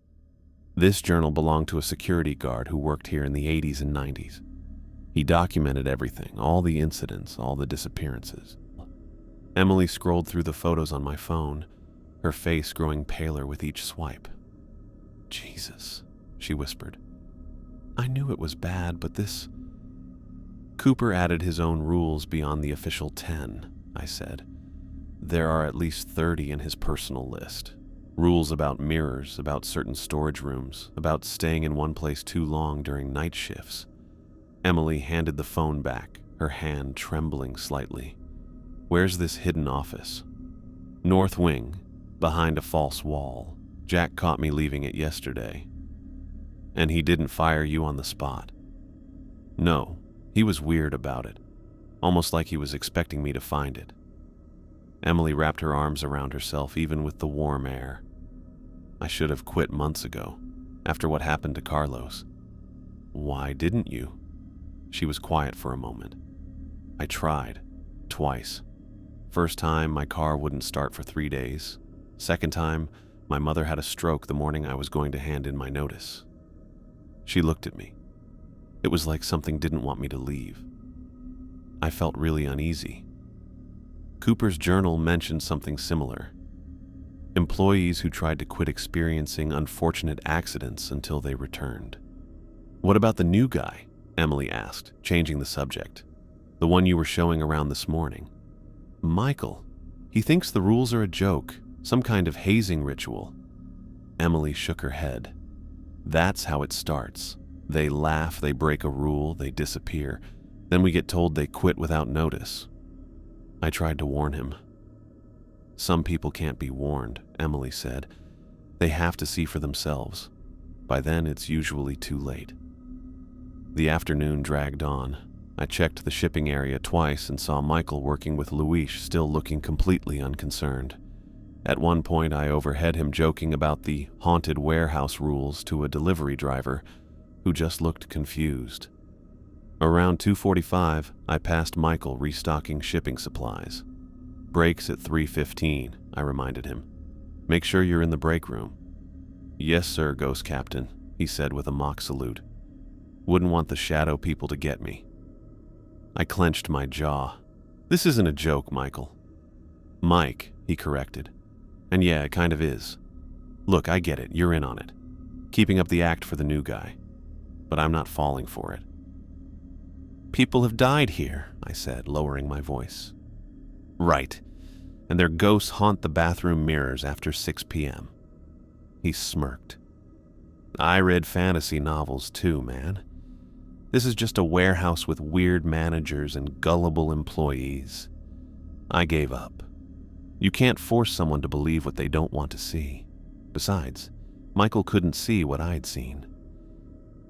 This journal belonged to a security guard who worked here in the 80s and 90s. He documented everything, all the incidents, all the disappearances. Emily scrolled through the photos on my phone, her face growing paler with each swipe. Jesus, she whispered. I knew it was bad, but this... Cooper added his own rules beyond the official 10, I said. There are at least 30 in his personal list. Rules about mirrors, about certain storage rooms, about staying in one place too long during night shifts. Emily handed the phone back, her hand trembling slightly. Where's this hidden office? North wing, behind a false wall. Jack caught me leaving it yesterday. And he didn't fire you on the spot? No, he was weird about it, almost like he was expecting me to find it. Emily wrapped her arms around herself even with the warm air. I should have quit months ago, after what happened to Carlos. Why didn't you? She was quiet for a moment. I tried, twice. First time, my car wouldn't start for 3 days. Second time, my mother had a stroke the morning I was going to hand in my notice. She looked at me. It was like something didn't want me to leave. I felt really uneasy. Cooper's journal mentioned something similar. Employees who tried to quit experiencing unfortunate accidents until they returned. What about the new guy? Emily asked, changing the subject. The one you were showing around this morning. Michael. He thinks the rules are a joke, some kind of hazing ritual. Emily shook her head. That's how it starts. They laugh, they break a rule, they disappear. Then we get told they quit without notice. I tried to warn him. Some people can't be warned, Emily said. They have to see for themselves. By then, it's usually too late. The afternoon dragged on. I checked the shipping area twice and saw Michael working with Luis, still looking completely unconcerned. At one point, I overheard him joking about the haunted warehouse rules to a delivery driver who just looked confused. Around 2:45, I passed Michael restocking shipping supplies. Breaks at 3:15, I reminded him. Make sure you're in the break room. Yes, sir, Ghost Captain, he said with a mock salute. Wouldn't want the shadow people to get me. I clenched my jaw. This isn't a joke, Michael. Mike, he corrected. And yeah, it kind of is. Look, I get it, you're in on it. Keeping up the act for the new guy. But I'm not falling for it. People have died here, I said, lowering my voice. Right. And their ghosts haunt the bathroom mirrors after 6 p.m. He smirked. I read fantasy novels too, man. This is just a warehouse with weird managers and gullible employees. I gave up. You can't force someone to believe what they don't want to see. Besides, Michael couldn't see what I'd seen.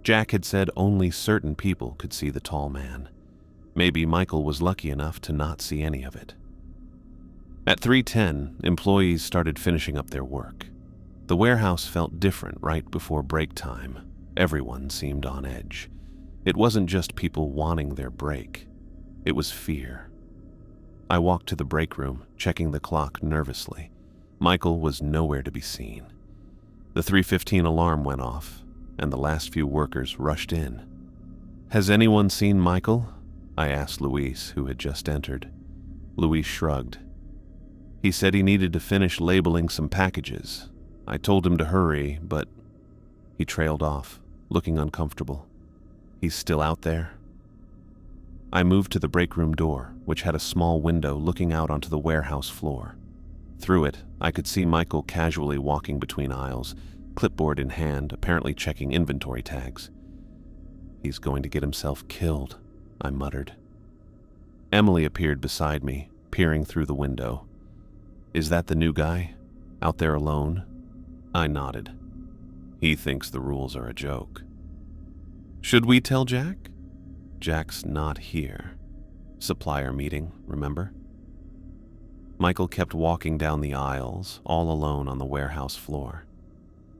Jack had said only certain people could see the tall man. Maybe Michael was lucky enough to not see any of it. At 3:10, employees started finishing up their work. The warehouse felt different right before break time. Everyone seemed on edge. It wasn't just people wanting their break. It was fear. I walked to the break room, checking the clock nervously. Michael was nowhere to be seen. The 3:15 alarm went off, and the last few workers rushed in. Has anyone seen Michael? I asked Luis, who had just entered. Luis shrugged. He said he needed to finish labeling some packages. I told him to hurry, but he trailed off, looking uncomfortable. He's still out there? I moved to the break room door, which had a small window looking out onto the warehouse floor. Through it, I could see Michael casually walking between aisles, clipboard in hand, apparently checking inventory tags. He's going to get himself killed, I muttered. Emily appeared beside me, peering through the window. Is that the new guy? Out there alone? I nodded. He thinks the rules are a joke. Should we tell Jack? Jack's not here. Supplier meeting, remember? Michael kept walking down the aisles, all alone on the warehouse floor.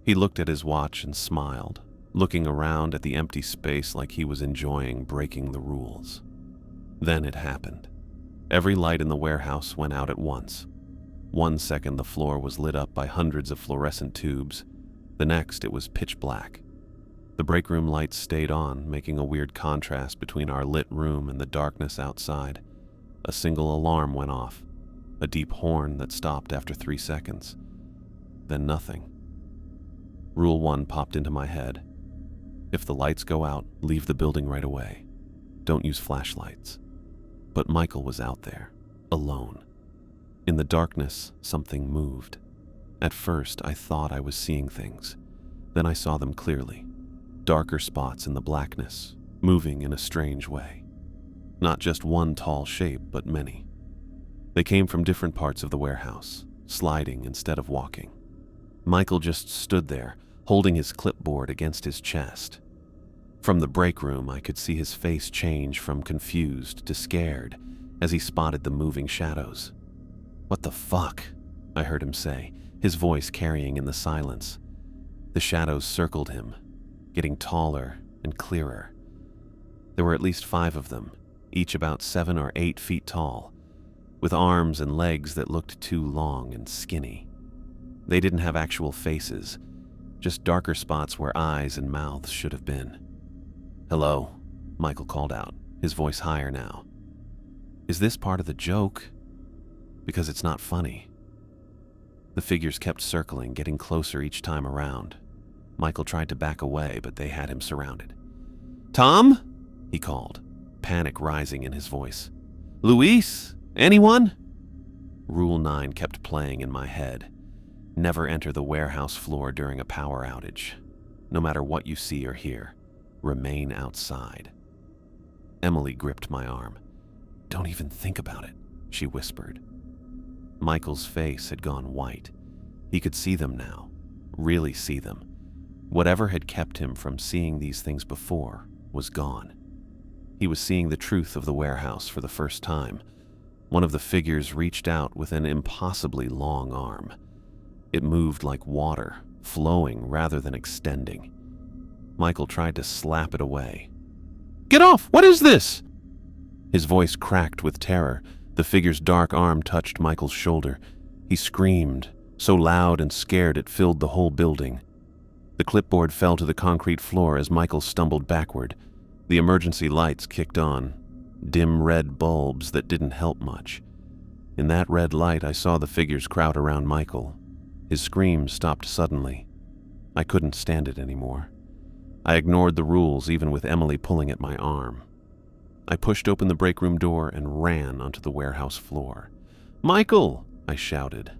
He looked at his watch and smiled. looking around at the empty space like he was enjoying breaking the rules. Then it happened. Every light in the warehouse went out at once. 1 second, the floor was lit up by hundreds of fluorescent tubes. The next, it was pitch black. The break room lights stayed on, making a weird contrast between our lit room and the darkness outside. A single alarm went off, a deep horn that stopped after 3 seconds. Then nothing. Rule 1 popped into my head. If the lights go out, leave the building right away. Don't use flashlights. But Michael was out there, alone. In the darkness, something moved. At first, I thought I was seeing things. Then I saw them clearly. Darker spots in the blackness, moving in a strange way. Not just one tall shape, but many. They came from different parts of the warehouse, sliding instead of walking. Michael just stood there, holding his clipboard against his chest. From the break room, I could see his face change from confused to scared as he spotted the moving shadows. "What the fuck?" I heard him say, his voice carrying in the silence. The shadows circled him, getting taller and clearer. There were at least 5 of them, each about 7 or 8 feet tall, with arms and legs that looked too long and skinny. They didn't have actual faces, just darker spots where eyes and mouths should have been. "Hello," Michael called out, his voice higher now. "Is this part of the joke? Because it's not funny." The figures kept circling, getting closer each time around. Michael tried to back away, but they had him surrounded. "Tom?" he called, panic rising in his voice. "Luis? Anyone?" Rule 9 kept playing in my head. Never enter the warehouse floor during a power outage. No matter what you see or hear, remain outside. Emily gripped my arm. "Don't even think about it," she whispered. Michael's face had gone white. He could see them now, really see them. Whatever had kept him from seeing these things before was gone. He was seeing the truth of the warehouse for the first time. One of the figures reached out with an impossibly long arm. It moved like water, flowing rather than extending. Michael tried to slap it away. "Get off! What is this?" His voice cracked with terror. The figure's dark arm touched Michael's shoulder. He screamed, so loud and scared it filled the whole building. The clipboard fell to the concrete floor as Michael stumbled backward. The emergency lights kicked on, dim red bulbs that didn't help much. In that red light, I saw the figures crowd around Michael. His screams stopped suddenly. I couldn't stand it anymore. I ignored the rules, even with Emily pulling at my arm. I pushed open the break room door and ran onto the warehouse floor. "Michael!" I shouted.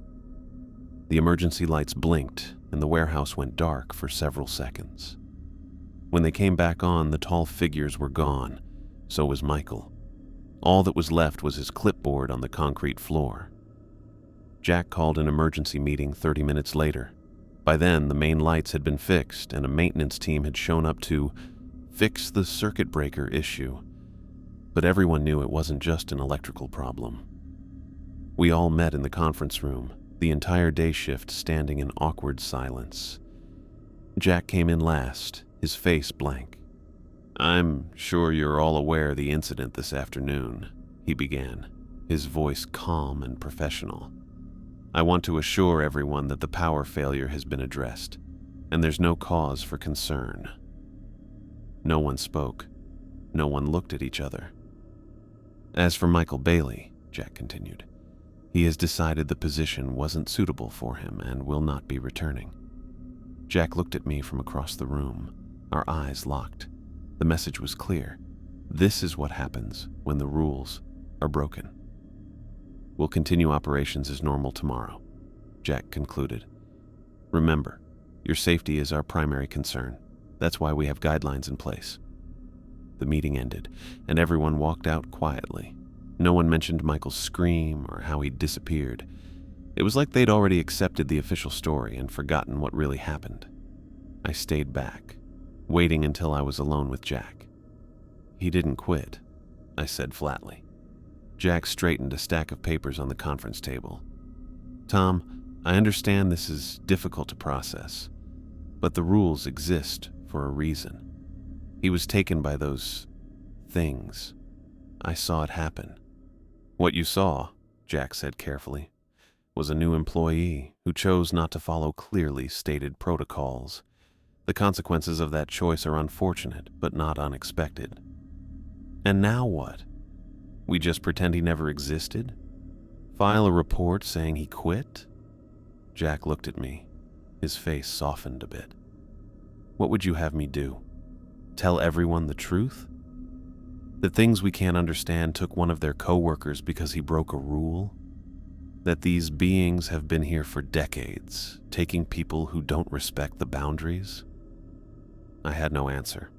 The emergency lights blinked, and the warehouse went dark for several seconds. When they came back on, the tall figures were gone. So was Michael. All that was left was his clipboard on the concrete floor. Jack called an emergency meeting 30 minutes later. By then, the main lights had been fixed, and a maintenance team had shown up to fix the circuit breaker issue. But everyone knew it wasn't just an electrical problem. We all met in the conference room, the entire day shift standing in awkward silence. Jack came in last, his face blank. "I'm sure you're all aware of the incident this afternoon," he began, his voice calm and professional. "I want to assure everyone that the power failure has been addressed, and there's no cause for concern." No one spoke. No one looked at each other. "As for Michael Bailey," Jack continued, "he has decided the position wasn't suitable for him and will not be returning." Jack looked at me from across the room. Our eyes locked. The message was clear. This is what happens when the rules are broken. "We'll continue operations as normal tomorrow," Jack concluded. "Remember, your safety is our primary concern. That's why we have guidelines in place." The meeting ended, and everyone walked out quietly. No one mentioned Michael's scream or how he disappeared. It was like they'd already accepted the official story and forgotten what really happened. I stayed back, waiting until I was alone with Jack. "He didn't quit," I said flatly. Jack straightened a stack of papers on the conference table. "Tom, I understand this is difficult to process, but the rules exist for a reason. He was taken by those things. I saw it happen. What you saw, Jack said carefully, was a new employee who chose not to follow clearly stated protocols. The consequences of that choice are unfortunate, but not unexpected. And now what? We just pretend he never existed? File a report saying he quit? Jack looked at me. His face softened a bit. What would you have me do? Tell everyone the truth? That things we can't understand took one of their coworkers because he broke a rule? That these beings have been here for decades, taking people who don't respect the boundaries? I had no answer.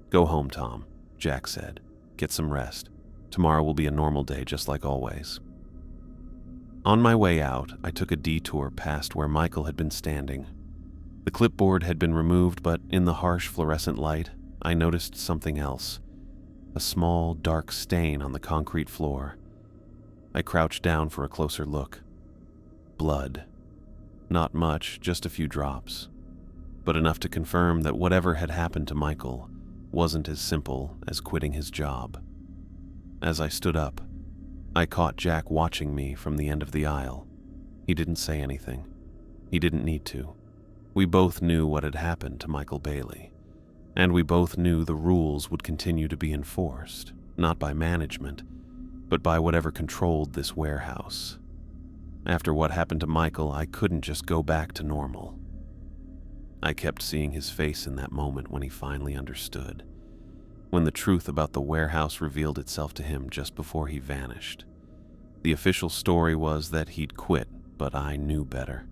Go home, Tom, Jack said. Get some rest. Tomorrow will be a normal day just like always. On my way out, I took a detour past where Michael had been standing. The clipboard had been removed, but in the harsh fluorescent light, I noticed something else. A small, dark stain on the concrete floor. I crouched down for a closer look. Blood. Not much, just a few drops. But enough to confirm that whatever had happened to Michael wasn't as simple as quitting his job. As I stood up, I caught Jack watching me from the end of the aisle. He didn't say anything. He didn't need to. We both knew what had happened to Michael Bailey, and we both knew the rules would continue to be enforced, not by management, but by whatever controlled this warehouse. After what happened to Michael, I couldn't just go back to normal. I kept seeing his face in that moment when he finally understood, when the truth about the warehouse revealed itself to him just before he vanished. The official story was that he'd quit, but I knew better.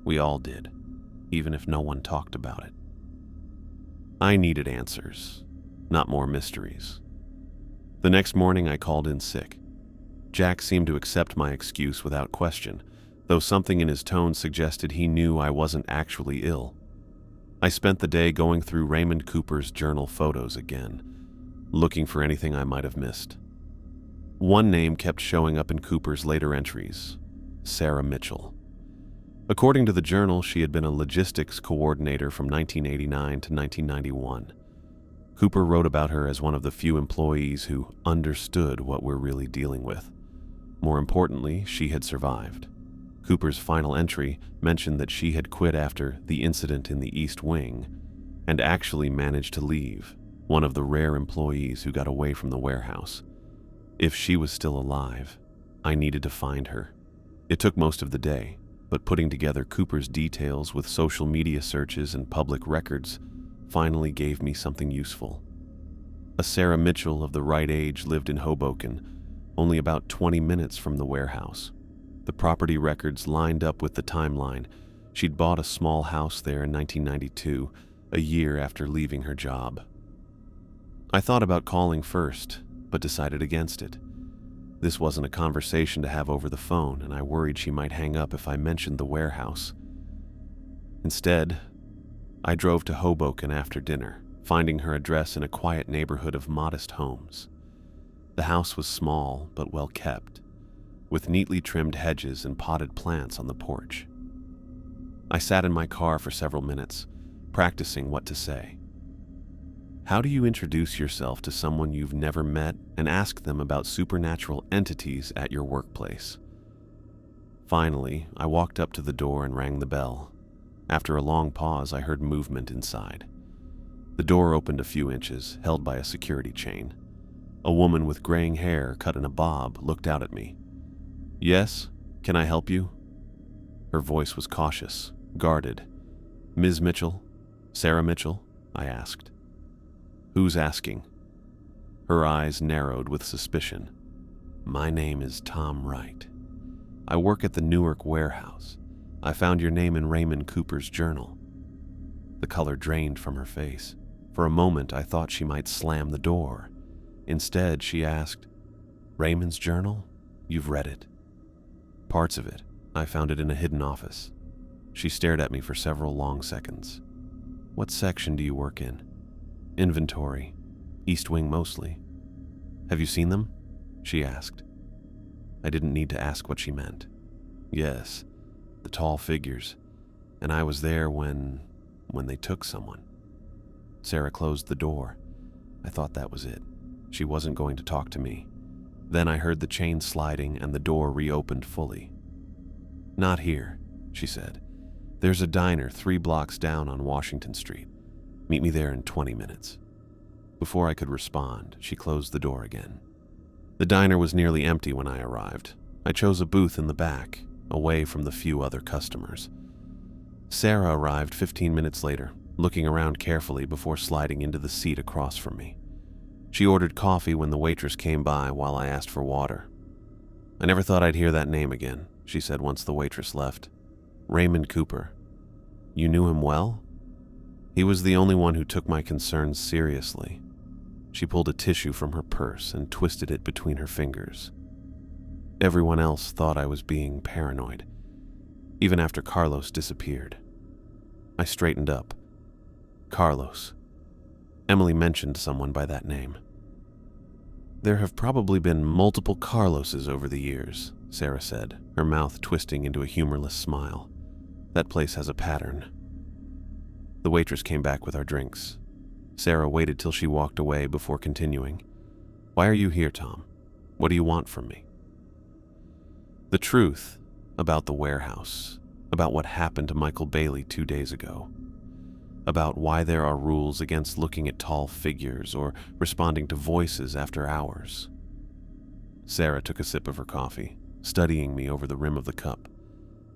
We all did, even if no one talked about it. I needed answers, not more mysteries. The next morning I called in sick. Jack seemed to accept my excuse without question, though something in his tone suggested he knew I wasn't actually ill. I spent the day going through Raymond Cooper's journal photos again, looking for anything I might have missed. One name kept showing up in Cooper's later entries: Sarah Mitchell. According to the journal, she had been a logistics coordinator from 1989 to 1991. Cooper wrote about her as one of the few employees who understood what we're really dealing with. More importantly, she had survived. Cooper's final entry mentioned that she had quit after the incident in the East Wing and actually managed to leave, one of the rare employees who got away from the warehouse. If she was still alive, I needed to find her. It took most of the day, but putting together Cooper's details with social media searches and public records finally gave me something useful. A Sarah Mitchell of the right age lived in Hoboken, only about 20 minutes from the warehouse. The property records lined up with the timeline. She'd bought a small house there in 1992, a year after leaving her job. I thought about calling first, but decided against it. This wasn't a conversation to have over the phone, and I worried she might hang up if I mentioned the warehouse. Instead, I drove to Hoboken after dinner, finding her address in a quiet neighborhood of modest homes. The house was small but well kept, with neatly trimmed hedges and potted plants on the porch. I sat in my car for several minutes, practicing what to say. How do you introduce yourself to someone you've never met and ask them about supernatural entities at your workplace? Finally, I walked up to the door and rang the bell. After a long pause, I heard movement inside. The door opened a few inches, held by a security chain. A woman with graying hair cut in a bob looked out at me. "Yes, can I help you?" Her voice was cautious, guarded. "Ms. Mitchell? Sarah Mitchell?" I asked. "Who's asking?" Her eyes narrowed with suspicion. "My name is Tom Wright. I work at the Newark warehouse. I found your name in Raymond Cooper's journal." The color drained from her face. For a moment, I thought she might slam the door. Instead, she asked, "Raymond's journal? You've read it?" "Parts of it. I found it in a hidden office." She stared at me for several long seconds. "What section do you work in?" "Inventory. East Wing mostly." "Have you seen them?" she asked. I didn't need to ask what she meant. Yes, the tall figures. And I was there when they took someone. Sarah closed the door. I thought that was it. She wasn't going to talk to me. Then I heard the chain sliding and the door reopened fully. "Not here," she said. "There's a diner 3 blocks down on Washington Street. Meet me there in 20 minutes. Before I could respond, she closed the door again. The diner was nearly empty when I arrived. I chose a booth in the back, away from the few other customers. Sarah arrived 15 minutes later, looking around carefully before sliding into the seat across from me. She ordered coffee when the waitress came by while I asked for water. "I never thought I'd hear that name again," she said once the waitress left. "Raymond Cooper. You knew him well?" "He was the only one who took my concerns seriously." She pulled a tissue from her purse and twisted it between her fingers. "Everyone else thought I was being paranoid, even after Carlos disappeared." I straightened up. Carlos. Emily mentioned someone by that name. "There have probably been multiple Carloses over the years," Sarah said, her mouth twisting into a humorless smile. "That place has a pattern." The waitress came back with our drinks. Sarah waited till she walked away before continuing. "Why are you here, Tom? What do you want from me?" The truth about the warehouse, about what happened to Michael Bailey 2 days ago, about why there are rules against looking at tall figures or responding to voices after hours. Sarah took a sip of her coffee, studying me over the rim of the cup.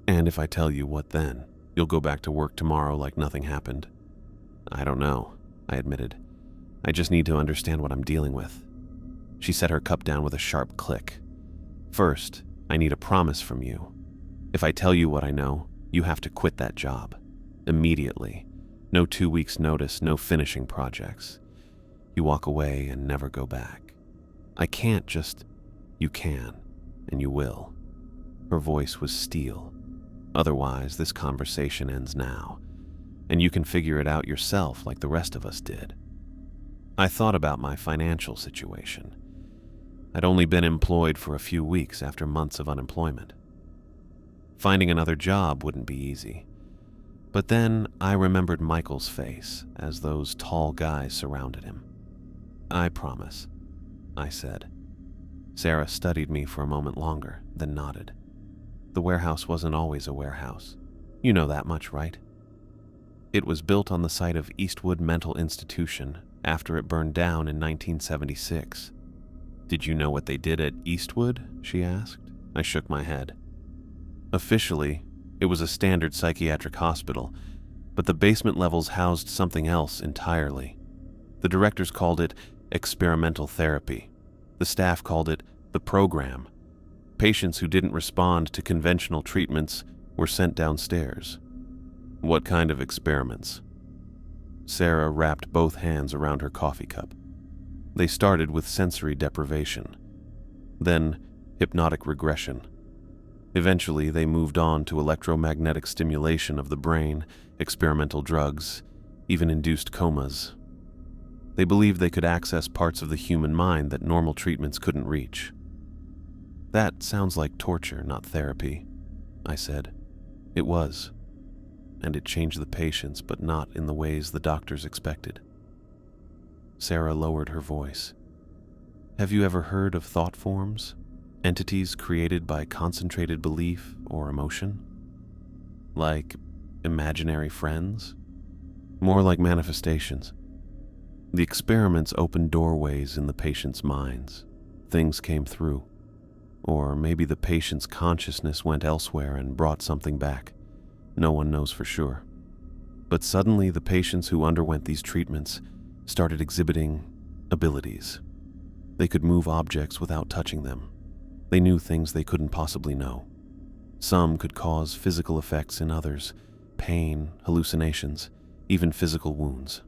"And if I tell you, what then? You'll go back to work tomorrow like nothing happened?" "I don't know," I admitted. "I just need to understand what I'm dealing with." She set her cup down with a sharp click. "First, I need a promise from you. If I tell you what I know, you have to quit that job. Immediately. No 2 weeks' notice, no finishing projects. You walk away and never go back. I can't just... You can, and you will." Her voice was steel. "Otherwise, this conversation ends now, and you can figure it out yourself like the rest of us did." I thought about my financial situation. I'd only been employed for a few weeks after months of unemployment. Finding another job wouldn't be easy. But then I remembered Michael's face as those tall guys surrounded him. "I promise," I said. Sarah studied me for a moment longer, then nodded. "The warehouse wasn't always a warehouse. You know that much, right? It was built on the site of Eastwood Mental Institution after it burned down in 1976. "Did you know what they did at Eastwood?" she asked. I shook my head. "Officially, it was a standard psychiatric hospital, but the basement levels housed something else entirely. The directors called it experimental therapy. The staff called it the program. Patients who didn't respond to conventional treatments were sent downstairs." "What kind of experiments?" Sarah wrapped both hands around her coffee cup. "They started with sensory deprivation, then hypnotic regression. Eventually, they moved on to electromagnetic stimulation of the brain, experimental drugs, even induced comas. They believed they could access parts of the human mind that normal treatments couldn't reach." "That sounds like torture, not therapy," I said. "It was. And it changed the patients, but not in the ways the doctors expected." Sarah lowered her voice. "Have you ever heard of thought forms? Entities created by concentrated belief or emotion? Like imaginary friends? More like manifestations. The experiments opened doorways in the patients' minds. Things came through. Or maybe the patient's consciousness went elsewhere and brought something back. No one knows for sure. But suddenly the patients who underwent these treatments started exhibiting abilities. They could move objects without touching them. They knew things they couldn't possibly know. Some could cause physical effects in others, pain, hallucinations, even physical wounds.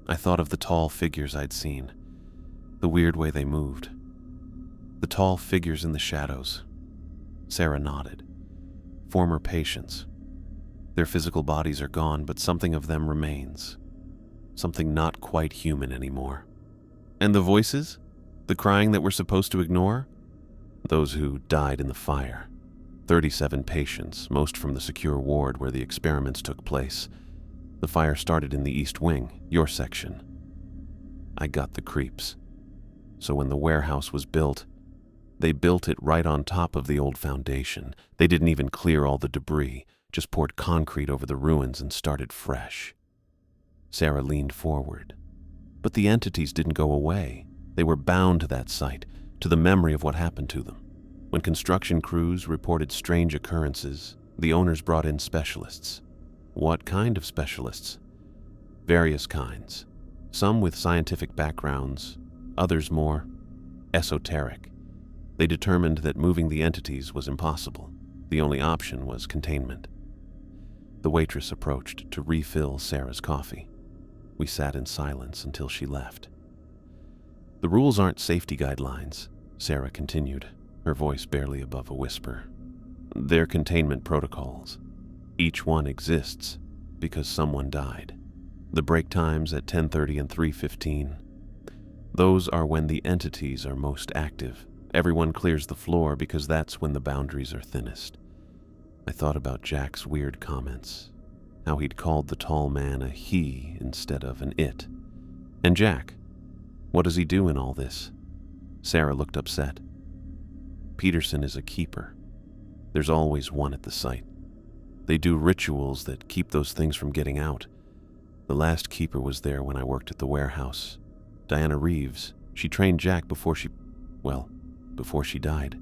I thought of the tall figures I'd seen, the weird way they moved. The tall figures in the shadows. Sarah nodded. Former patients. Their physical bodies are gone, but something of them remains. Something not quite human anymore. "And the voices? The crying that we're supposed to ignore?" "Those who died in the fire. 37 patients, most from the secure ward where the experiments took place. The fire started in the east wing, your section. I got the creeps. So when the warehouse was built, they built it right on top of the old foundation. They didn't even clear all the debris, just poured concrete over the ruins and started fresh. Sarah leaned forward. But the entities didn't go away. They were bound to that site, to the memory of what happened to them. When construction crews reported strange occurrences, the owners brought in specialists. What kind of specialists? Various kinds. Some with scientific backgrounds, others more esoteric. They determined that moving the entities was impossible. The only option was containment. The waitress approached to refill Sarah's coffee. We sat in silence until she left. The rules aren't safety guidelines, Sarah continued, her voice barely above a whisper. They're containment protocols. Each one exists because someone died. The break times at 10:30 and 3:15. Those are when the entities are most active. Everyone clears the floor because that's when the boundaries are thinnest. I thought about Jack's weird comments, how he'd called the tall man a he instead of an it. And Jack, what does he do in all this? Sarah looked upset. Peterson is a keeper. There's always one at the site. They do rituals that keep those things from getting out. The last keeper was there when I worked at the warehouse. Diana Reeves. She trained Jack before she died.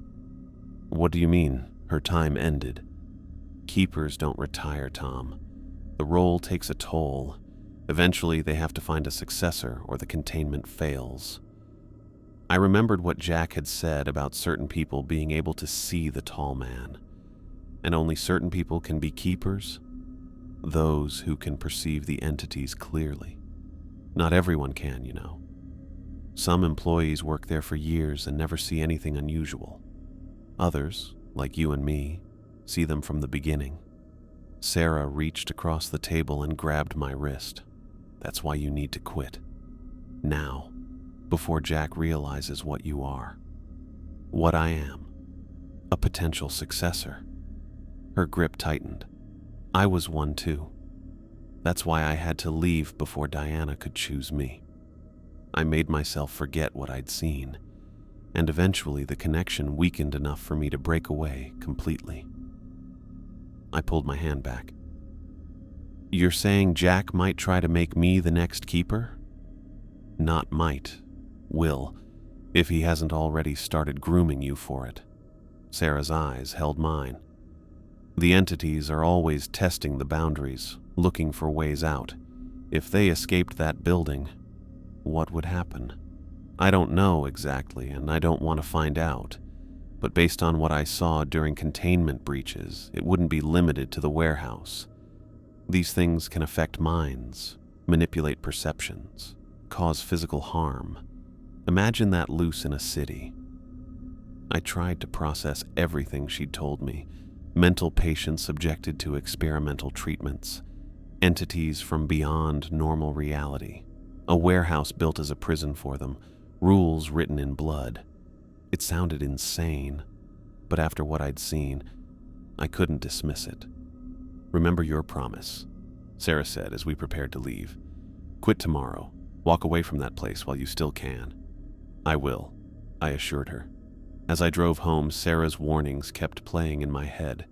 What do you mean, her time ended? Keepers don't retire, Tom. The role takes a toll. Eventually, they have to find a successor or the containment fails. I remembered what Jack had said about certain people being able to see the tall man. And only certain people can be keepers? Those who can perceive the entities clearly. Not everyone can, you know. Some employees work there for years and never see anything unusual. Others, like you and me, see them from the beginning. Sarah reached across the table and grabbed my wrist. That's why you need to quit. Now, before Jack realizes what you are. What I am. A potential successor. Her grip tightened. I was one too. That's why I had to leave before Diana could choose me. I made myself forget what I'd seen, and eventually the connection weakened enough for me to break away completely. I pulled my hand back. You're saying Jack might try to make me the next keeper? Not might. Will, if he hasn't already started grooming you for it. Sarah's eyes held mine. The entities are always testing the boundaries, looking for ways out. If they escaped that building, what would happen? I don't know exactly, and I don't want to find out. But based on what I saw during containment breaches, it wouldn't be limited to the warehouse. These things can affect minds, manipulate perceptions, cause physical harm. Imagine that loose in a city. I tried to process everything she'd told me. Mental patients subjected to experimental treatments, entities from beyond normal reality, a warehouse built as a prison for them, rules written in blood. It sounded insane, but after what I'd seen, I couldn't dismiss it. Remember your promise, Sarah said as we prepared to leave. Quit tomorrow. Walk away from that place while you still can. I will, I assured her. As I drove home, Sarah's warnings kept playing in my head.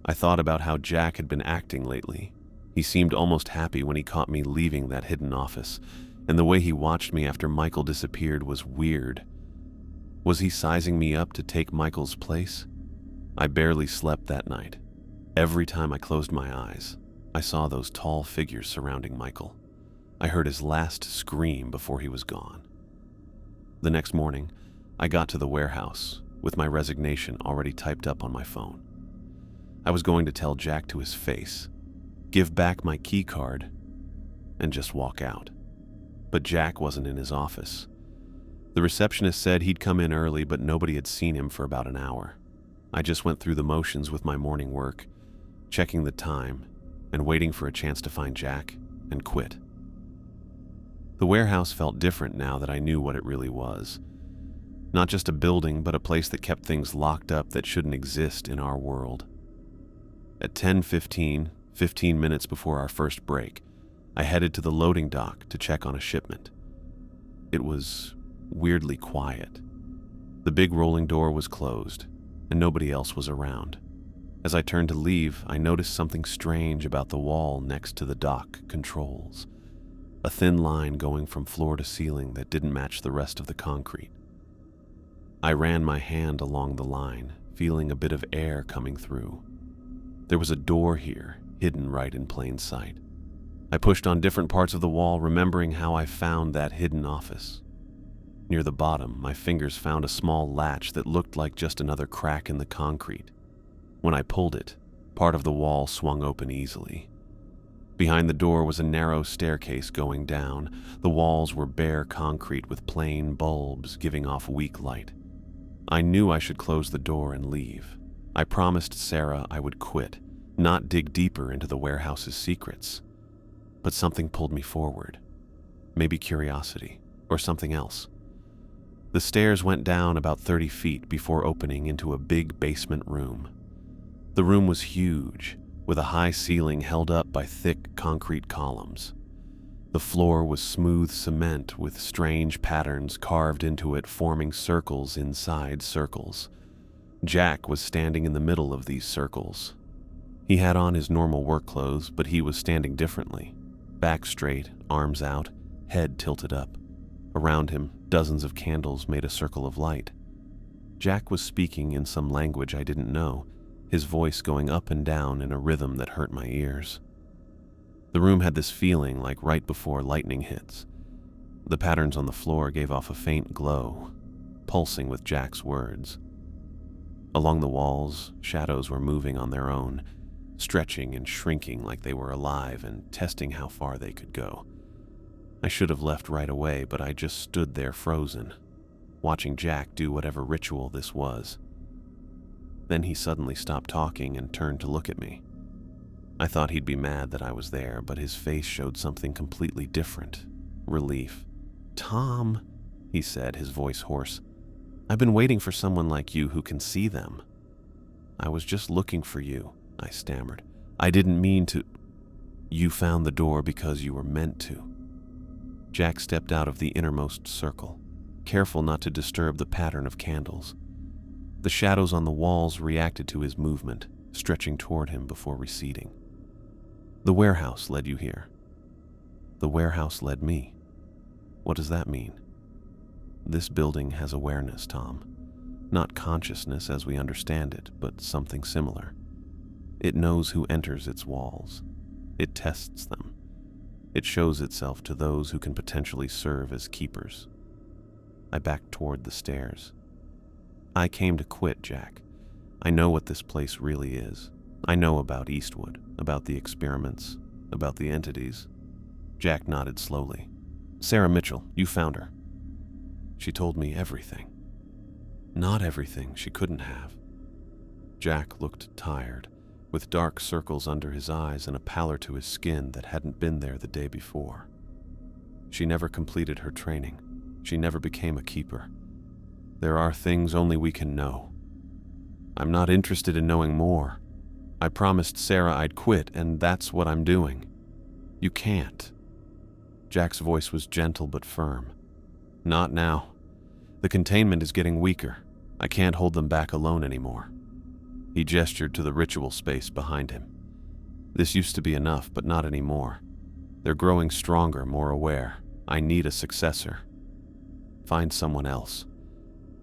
I thought about how Jack had been acting lately. He seemed almost happy when he caught me leaving that hidden office, and the way he watched me after Michael disappeared was weird. Was he sizing me up to take Michael's place? I barely slept that night. Every time I closed my eyes, I saw those tall figures surrounding Michael. I heard his last scream before he was gone. The next morning, I got to the warehouse with my resignation already typed up on my phone. I was going to tell Jack to his face, give back my key card, and just walk out. But Jack wasn't in his office. The receptionist said he'd come in early, but nobody had seen him for about an hour. I just went through the motions with my morning work, checking the time and waiting for a chance to find Jack and quit. The warehouse felt different now that I knew what it really was. Not just a building, but a place that kept things locked up that shouldn't exist in our world. At 10:15, 15 minutes before our first break, I headed to the loading dock to check on a shipment. It was weirdly quiet. The big rolling door was closed, and nobody else was around. As I turned to leave, I noticed something strange about the wall next to the dock controls. A thin line going from floor to ceiling that didn't match the rest of the concrete. I ran my hand along the line, feeling a bit of air coming through. There was a door here, hidden right in plain sight. I pushed on different parts of the wall, remembering how I found that hidden office. Near the bottom, my fingers found a small latch that looked like just another crack in the concrete. When I pulled it, part of the wall swung open easily. Behind the door was a narrow staircase going down. The walls were bare concrete with plain bulbs giving off weak light. I knew I should close the door and leave. I promised Sarah I would quit, not dig deeper into the warehouse's secrets. But something pulled me forward. Maybe curiosity, or something else. The stairs went down about 30 feet before opening into a big basement room. The room was huge, with a high ceiling held up by thick concrete columns. The floor was smooth cement with strange patterns carved into it, forming circles inside circles. Jack was standing in the middle of these circles. He had on his normal work clothes, but he was standing differently. Back straight, arms out, head tilted up. Around him, dozens of candles made a circle of light. Jack was speaking in some language I didn't know, his voice going up and down in a rhythm that hurt my ears. The room had this feeling like right before lightning hits. The patterns on the floor gave off a faint glow, pulsing with Jack's words. Along the walls, shadows were moving on their own, stretching and shrinking like they were alive and testing how far they could go. I should have left right away, but I just stood there frozen, watching Jack do whatever ritual this was. Then he suddenly stopped talking and turned to look at me. I thought he'd be mad that I was there, but his face showed something completely different. Relief. "Tom," he said, his voice hoarse. "I've been waiting for someone like you who can see them." "I was just looking for you," I stammered. "I didn't mean to." "You found the door because you were meant to." Jack stepped out of the innermost circle, careful not to disturb the pattern of candles. The shadows on the walls reacted to his movement, stretching toward him before receding. "The warehouse led you here." "The warehouse led me. What does that mean?" "This building has awareness, Tom. Not consciousness as we understand it, but something similar. It knows who enters its walls. It tests them. It shows itself to those who can potentially serve as keepers." I backed toward the stairs. "I came to quit, Jack. I know what this place really is. I know about Eastwood, about the experiments, about the entities." Jack nodded slowly. "Sarah Mitchell, you found her." "She told me everything." "Not everything. She couldn't have." Jack looked tired, with dark circles under his eyes and a pallor to his skin that hadn't been there the day before. "She never completed her training. She never became a keeper. There are things only we can know. I'm not interested in knowing more. I promised Sarah I'd quit, and that's what I'm doing. You can't." Jack's voice was gentle but firm. "Not now. The containment is getting weaker. I can't hold them back alone anymore." He gestured to the ritual space behind him. "This used to be enough, but not anymore. They're growing stronger, more aware. I need a successor. Find someone else.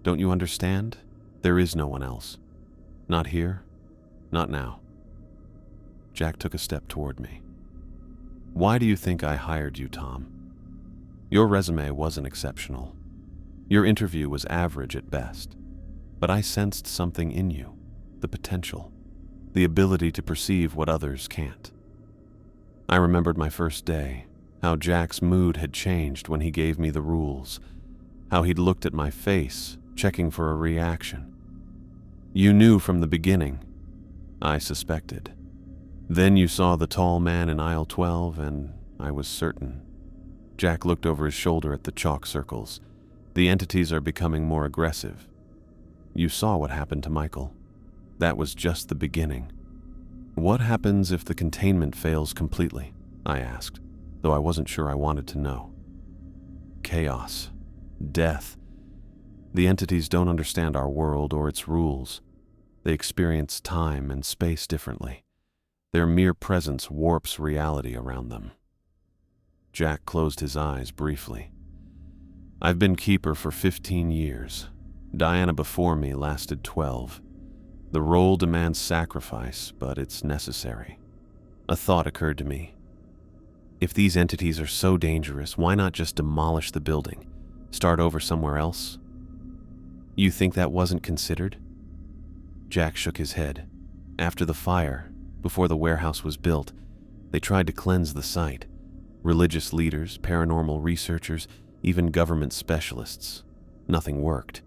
Don't you understand? There is no one else. Not here, not now." Jack took a step toward me. "Why do you think I hired you, Tom? Your resume wasn't exceptional. Your interview was average at best. But I sensed something in you, the potential, the ability to perceive what others can't." I remembered my first day, how Jack's mood had changed when he gave me the rules, how he'd looked at my face, checking for a reaction. "You knew from the beginning," I suspected. "Then you saw the tall man in aisle 12, and I was certain." Jack looked over his shoulder at the chalk circles. "The entities are becoming more aggressive. You saw what happened to Michael. That was just the beginning. "What happens if the containment fails completely?" I asked, though I wasn't sure I wanted to know. "Chaos. Death. The entities don't understand our world or its rules. They experience time and space differently. Their mere presence warps reality around them." Jack closed his eyes briefly. "I've been keeper for 15 years. Diana before me lasted 12. The role demands sacrifice, but it's necessary." A thought occurred to me. If these entities are so dangerous, why not just demolish the building? Start over somewhere else? "You think that wasn't considered?" Jack shook his head. "After the fire, before the warehouse was built, they tried to cleanse the site. Religious leaders, paranormal researchers, even government specialists. Nothing worked.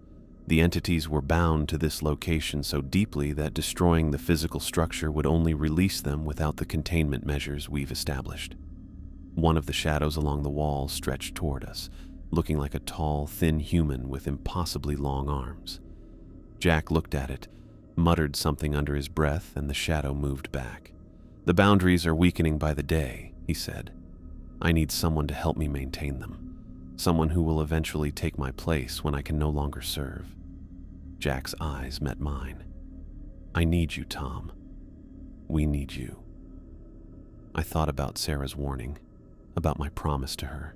The entities were bound to this location so deeply that destroying the physical structure would only release them without the containment measures we've established." One of the shadows along the wall stretched toward us, looking like a tall, thin human with impossibly long arms. Jack looked at it, muttered something under his breath, and the shadow moved back. "The boundaries are weakening by the day," he said. "I need someone to help me maintain them. Someone who will eventually take my place when I can no longer serve." Jack's eyes met mine. "I need you, Tom. We need you." I thought about Sarah's warning, about my promise to her,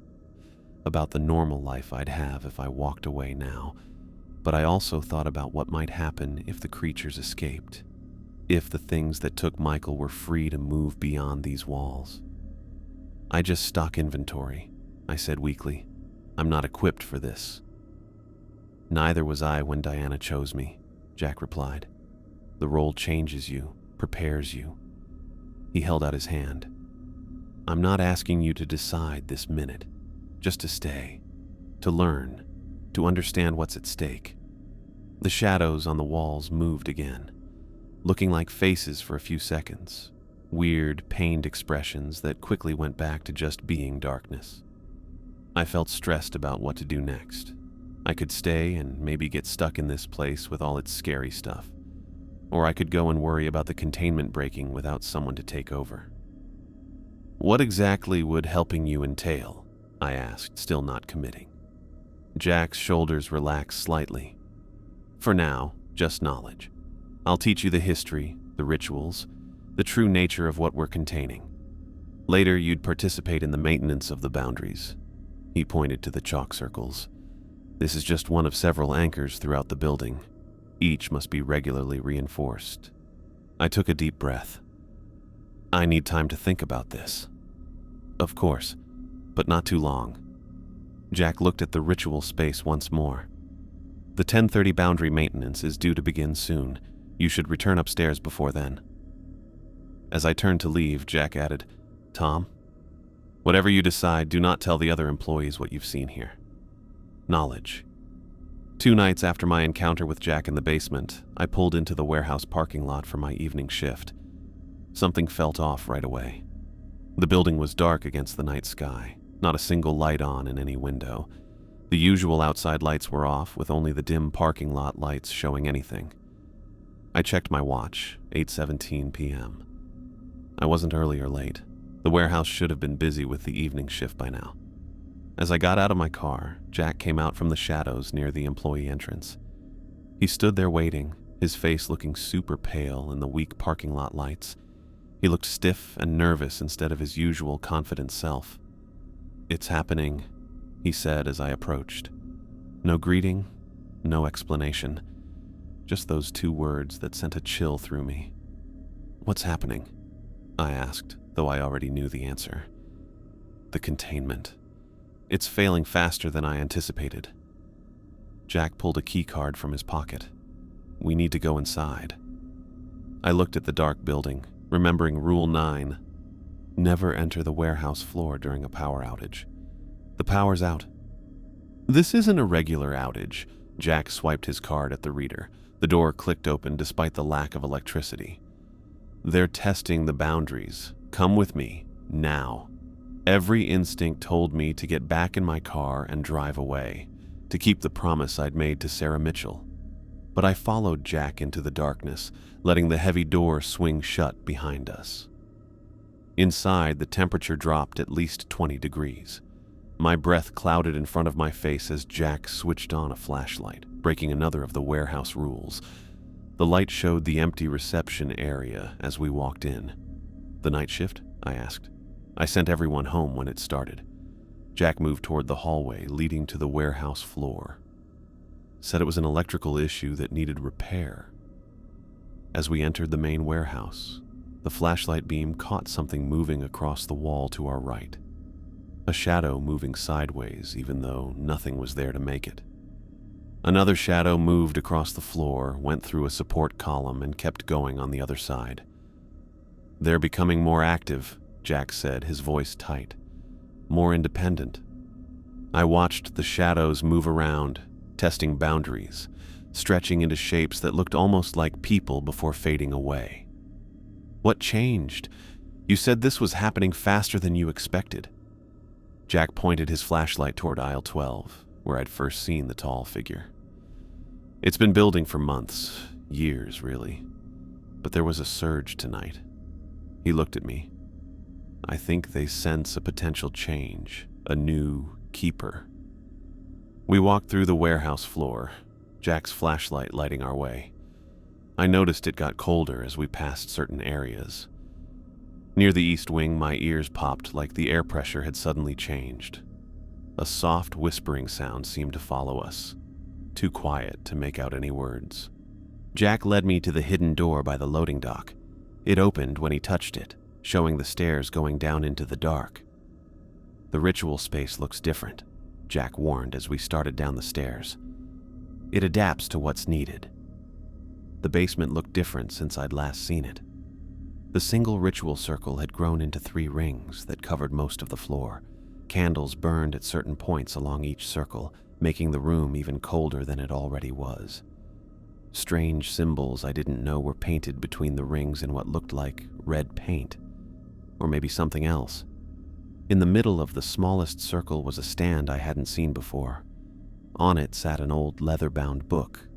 about the normal life I'd have if I walked away now, but I also thought about what might happen if the creatures escaped, if the things that took Michael were free to move beyond these walls. "I just stock inventory," I said weakly. "I'm not equipped for this." "Neither was I when Diana chose me," Jack replied. "The role changes you, prepares you." He held out his hand. "I'm not asking you to decide this minute, just to stay, to learn, to understand what's at stake." The shadows on the walls moved again, looking like faces for a few seconds, weird, pained expressions that quickly went back to just being darkness. I felt stressed about what to do next. I could stay and maybe get stuck in this place with all its scary stuff, or I could go and worry about the containment breaking without someone to take over. "What exactly would helping you entail?" I asked, still not committing. Jack's shoulders relaxed slightly. "For now, just knowledge. I'll teach you the history, the rituals, the true nature of what we're containing. Later, you'd participate in the maintenance of the boundaries." He pointed to the chalk circles. "This is just one of several anchors throughout the building. Each must be regularly reinforced." I took a deep breath. "I need time to think about this." "Of course, but not too long." Jack looked at the ritual space once more. "The 10:30 boundary maintenance is due to begin soon. You should return upstairs before then." As I turned to leave, Jack added, "Tom, whatever you decide, do not tell the other employees what you've seen here. Knowledge." 2 nights after my encounter with Jack in the basement, I pulled into the warehouse parking lot for my evening shift. Something felt off right away. The building was dark against the night sky, not a single light on in any window. The usual outside lights were off, with only the dim parking lot lights showing anything. I checked my watch, 8:17 p.m. I wasn't early or late. The warehouse should have been busy with the evening shift by now. As I got out of my car, Jack came out from the shadows near the employee entrance. He stood there waiting, his face looking super pale in the weak parking lot lights. He looked stiff and nervous instead of his usual confident self. "It's happening," he said as I approached. No greeting, no explanation. Just those 2 words that sent a chill through me. "What's happening?" I asked, though I already knew the answer. "The containment. It's failing faster than I anticipated." Jack pulled a key card from his pocket. "We need to go inside." I looked at the dark building, remembering Rule 9. Never enter the warehouse floor during a power outage. "The power's out." "This isn't a regular outage." Jack swiped his card at the reader. The door clicked open despite the lack of electricity. "They're testing the boundaries. Come with me, now." Every instinct told me to get back in my car and drive away, to keep the promise I'd made to Sarah Mitchell. But I followed Jack into the darkness, letting the heavy door swing shut behind us. Inside, the temperature dropped at least 20 degrees. My breath clouded in front of my face as Jack switched on a flashlight, breaking another of the warehouse rules. The light showed the empty reception area as we walked in. "The night shift?" I asked. "I sent everyone home when it started." Jack moved toward the hallway leading to the warehouse floor. Said it was an electrical issue that needed repair. As we entered the main warehouse, the flashlight beam caught something moving across the wall to our right. A shadow moving sideways, even though nothing was there to make it. Another shadow moved across the floor, went through a support column, and kept going on the other side. "They're becoming more active," Jack said, his voice tight. "More independent." I watched the shadows move around, testing boundaries, stretching into shapes that looked almost like people before fading away. "What changed? You said this was happening faster than you expected." Jack pointed his flashlight toward aisle 12, where I'd first seen the tall figure. "It's been building for months, years really, but there was a surge tonight." He looked at me. "I think they sense a potential change, a new keeper." We walked through the warehouse floor, Jack's flashlight lighting our way. I noticed it got colder as we passed certain areas. Near the east wing, my ears popped like the air pressure had suddenly changed. A soft whispering sound seemed to follow us, too quiet to make out any words. Jack led me to the hidden door by the loading dock. It opened when he touched it, showing the stairs going down into the dark. "The ritual space looks different," Jack warned as we started down the stairs. "It adapts to what's needed." The basement looked different since I'd last seen it. The single ritual circle had grown into 3 rings that covered most of the floor. Candles burned at certain points along each circle, making the room even colder than it already was. Strange symbols I didn't know were painted between the rings in what looked like red paint, or maybe something else. In the middle of the smallest circle was a stand I hadn't seen before. On it sat an old leather-bound book,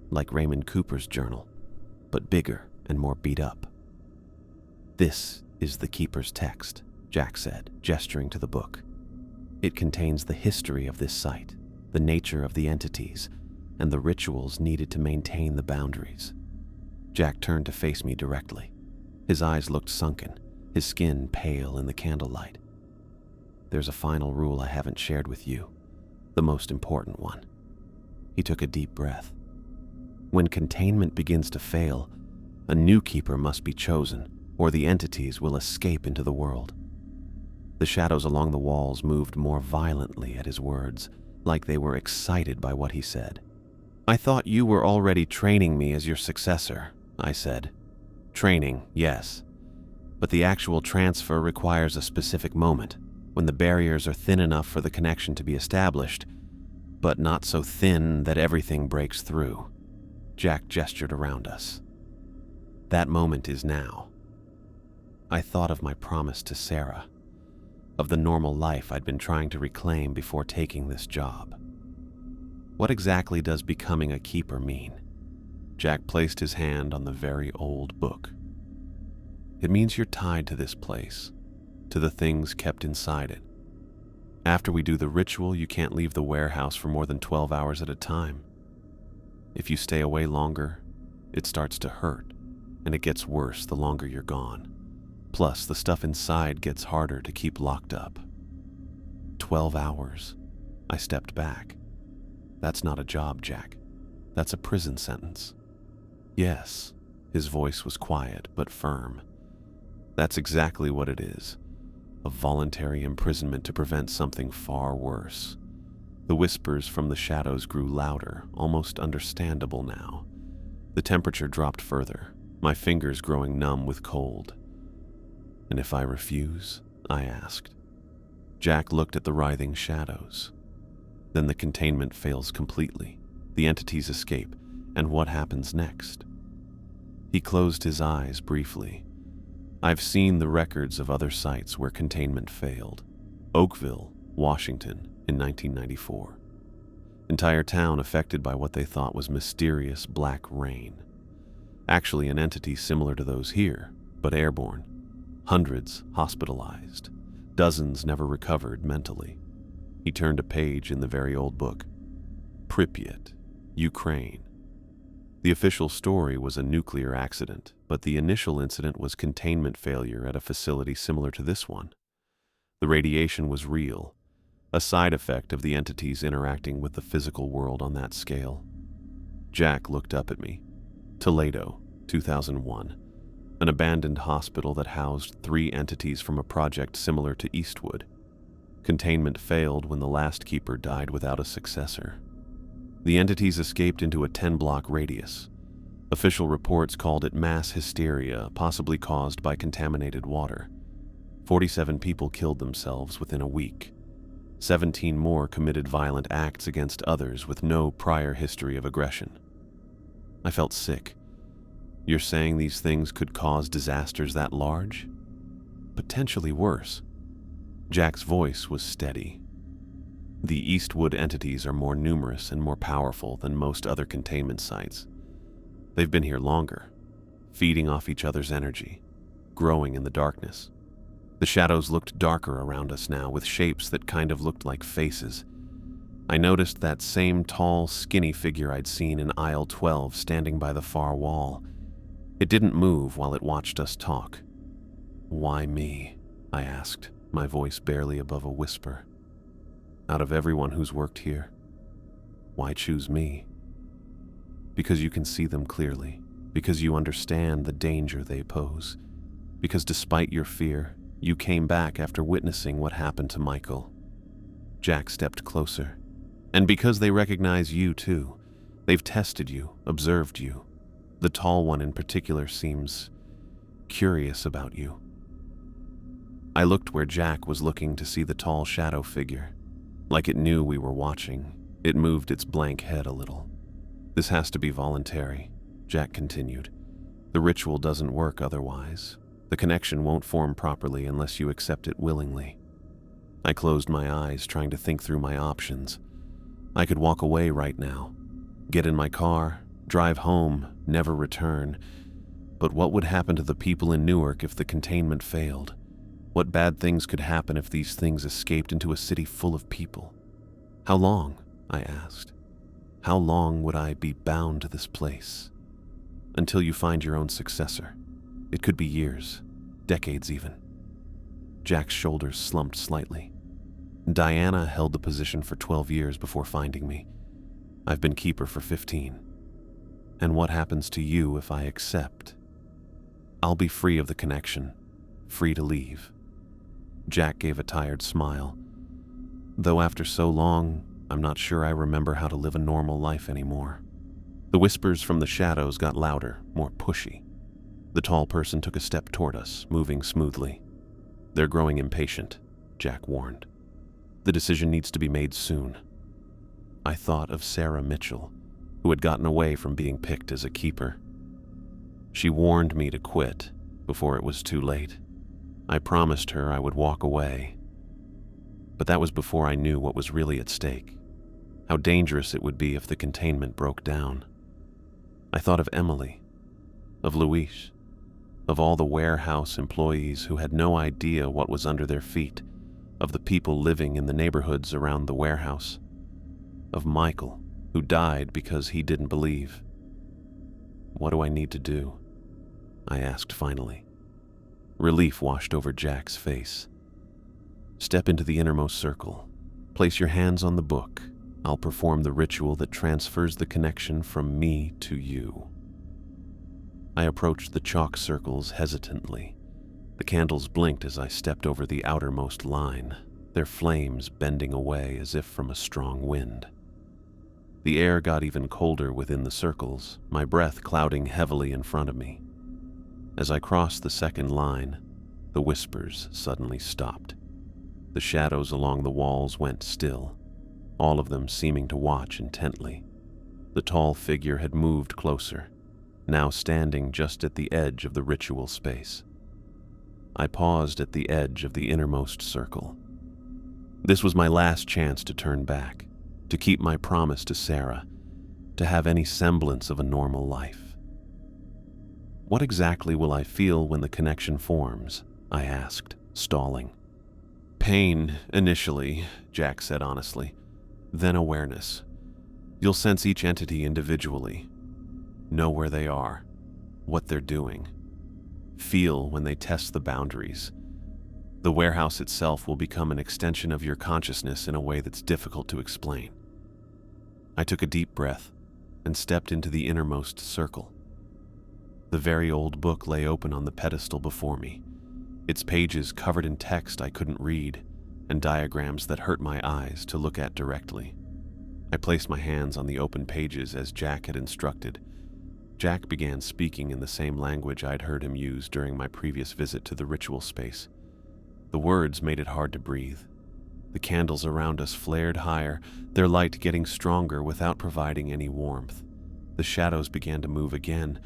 like Raymond Cooper's journal, but bigger and more beat up. "This is the Keeper's text," Jack said, gesturing to the book. "It contains the history of this site, the nature of the entities, and the rituals needed to maintain the boundaries." Jack turned to face me directly. His eyes looked sunken, his skin pale in the candlelight. "There's a final rule I haven't shared with you, the most important one." He took a deep breath. "When containment begins to fail, a new keeper must be chosen, or the entities will escape into the world." The shadows along the walls moved more violently at his words, like they were excited by what he said. "I thought you were already training me as your successor," I said. "Training, yes. But the actual transfer requires a specific moment, when the barriers are thin enough for the connection to be established, but not so thin that everything breaks through." Jack gestured around us. "That moment is now." I thought of my promise to Sarah, of the normal life I'd been trying to reclaim before taking this job. What exactly does becoming a keeper mean? Jack placed his hand on the very old book. "It means you're tied to this place, to the things kept inside it. After we do the ritual, you can't leave the warehouse for more than 12 hours at a time. If you stay away longer, it starts to hurt, and it gets worse the longer you're gone. Plus, the stuff inside gets harder to keep locked up." 12 hours. I stepped back. "That's not a job, Jack. That's a prison sentence." "Yes." His voice was quiet but firm. "That's exactly what it is. A voluntary imprisonment to prevent something far worse." The whispers from the shadows grew louder, almost understandable now. The temperature dropped further, my fingers growing numb with cold. "And if I refuse?" I asked. Jack looked at the writhing shadows. "Then the containment fails completely. The entities escape, and what happens next?" He closed his eyes briefly. "I've seen the records of other sites where containment failed. Oakville, Washington, in 1994. Entire town affected by what they thought was mysterious black rain. Actually an entity similar to those here, but airborne. Hundreds hospitalized. Dozens never recovered mentally. He turned a page in the very old book. Pripyat, Ukraine. The official story was a nuclear accident, but the initial incident was containment failure at a facility similar to this one. The radiation was real, a side effect of the entities interacting with the physical world on that scale. Jack looked up at me. Toledo, 2001. An abandoned hospital that housed 3 entities from a project similar to Eastwood. Containment failed when the last keeper died without a successor. The entities escaped into a 10-block radius. Official reports called it mass hysteria, possibly caused by contaminated water. 47 people killed themselves within a week. 17 more committed violent acts against others with no prior history of aggression. I felt sick. You're saying these things could cause disasters that large? Potentially worse. Jack's voice was steady. The Eastwood entities are more numerous and more powerful than most other containment sites. They've been here longer, feeding off each other's energy, growing in the darkness. The shadows looked darker around us now, with shapes that kind of looked like faces. I noticed that same tall, skinny figure I'd seen in aisle 12 standing by the far wall. It didn't move while it watched us talk. "Why me?" I asked, my voice barely above a whisper. "Out of everyone who's worked here, why choose me?" "Because you can see them clearly, because you understand the danger they pose, because despite your fear, you came back after witnessing what happened to Michael." Jack stepped closer. "And because they recognize you too. They've tested you, observed you. The tall one in particular seems curious about you." I looked where Jack was looking to see the tall shadow figure. Like it knew we were watching, it moved its blank head a little. "This has to be voluntary," Jack continued. "The ritual doesn't work otherwise. The connection won't form properly unless you accept it willingly." I closed my eyes, trying to think through my options. I could walk away right now, get in my car, drive home, never return. But what would happen to the people in Newark if the containment failed? What bad things could happen if these things escaped into a city full of people? "How long?" I asked. "How long would I be bound to this place?" "Until you find your own successor. It could be years, decades even." Jack's shoulders slumped slightly. "Diana held the position for 12 years before finding me. I've been keeper for 15. And what happens to you if I accept?" "I'll be free of the connection, free to leave." Jack gave a tired smile. "Though after so long, I'm not sure I remember how to live a normal life anymore." The whispers from the shadows got louder, more pushy. The tall person took a step toward us, moving smoothly. "They're growing impatient," Jack warned. "The decision needs to be made soon." I thought of Sarah Mitchell, who had gotten away from being picked as a keeper. She warned me to quit before it was too late. I promised her I would walk away. But that was before I knew what was really at stake, how dangerous it would be if the containment broke down. I thought of Emily, of Luis, of all the warehouse employees who had no idea what was under their feet, of the people living in the neighborhoods around the warehouse, of Michael, who died because he didn't believe. "What do I need to do?" I asked finally. Relief washed over Jack's face. "Step into the innermost circle. Place your hands on the book. I'll perform the ritual that transfers the connection from me to you." I approached the chalk circles hesitantly. The candles blinked as I stepped over the outermost line, their flames bending away as if from a strong wind. The air got even colder within the circles, my breath clouding heavily in front of me. As I crossed the second line, the whispers suddenly stopped. The shadows along the walls went still, all of them seeming to watch intently. The tall figure had moved closer, now standing just at the edge of the ritual space. I paused at the edge of the innermost circle. This was my last chance to turn back. to keep my promise to Sarah, to have any semblance of a normal life. What exactly will I feel when the connection forms? I asked, stalling. Pain, initially, Jack said honestly. Then awareness. You'll sense each entity individually. Know where they are, what they're doing. Feel when they test the boundaries. The warehouse itself will become an extension of your consciousness in a way that's difficult to explain. I took a deep breath and stepped into the innermost circle. The very old book lay open on the pedestal before me, its pages covered in text I couldn't read and diagrams that hurt my eyes to look at directly. I placed my hands on the open pages as Jack had instructed. Jack began speaking in the same language I'd heard him use during my previous visit to the ritual space. The words made it hard to breathe. The candles around us flared higher, their light getting stronger without providing any warmth. The shadows began to move again,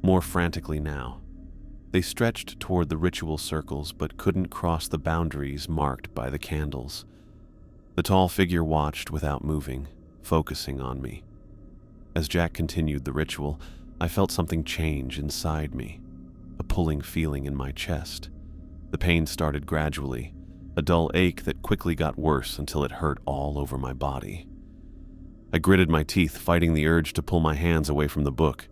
more frantically now. They stretched toward the ritual circles but couldn't cross the boundaries marked by the candles. The tall figure watched without moving, focusing on me. As Jack continued the ritual, I felt something change inside me, a pulling feeling in my chest. The pain started gradually, a dull ache that quickly got worse until it hurt all over my body. I gritted my teeth, fighting the urge to pull my hands away from the book.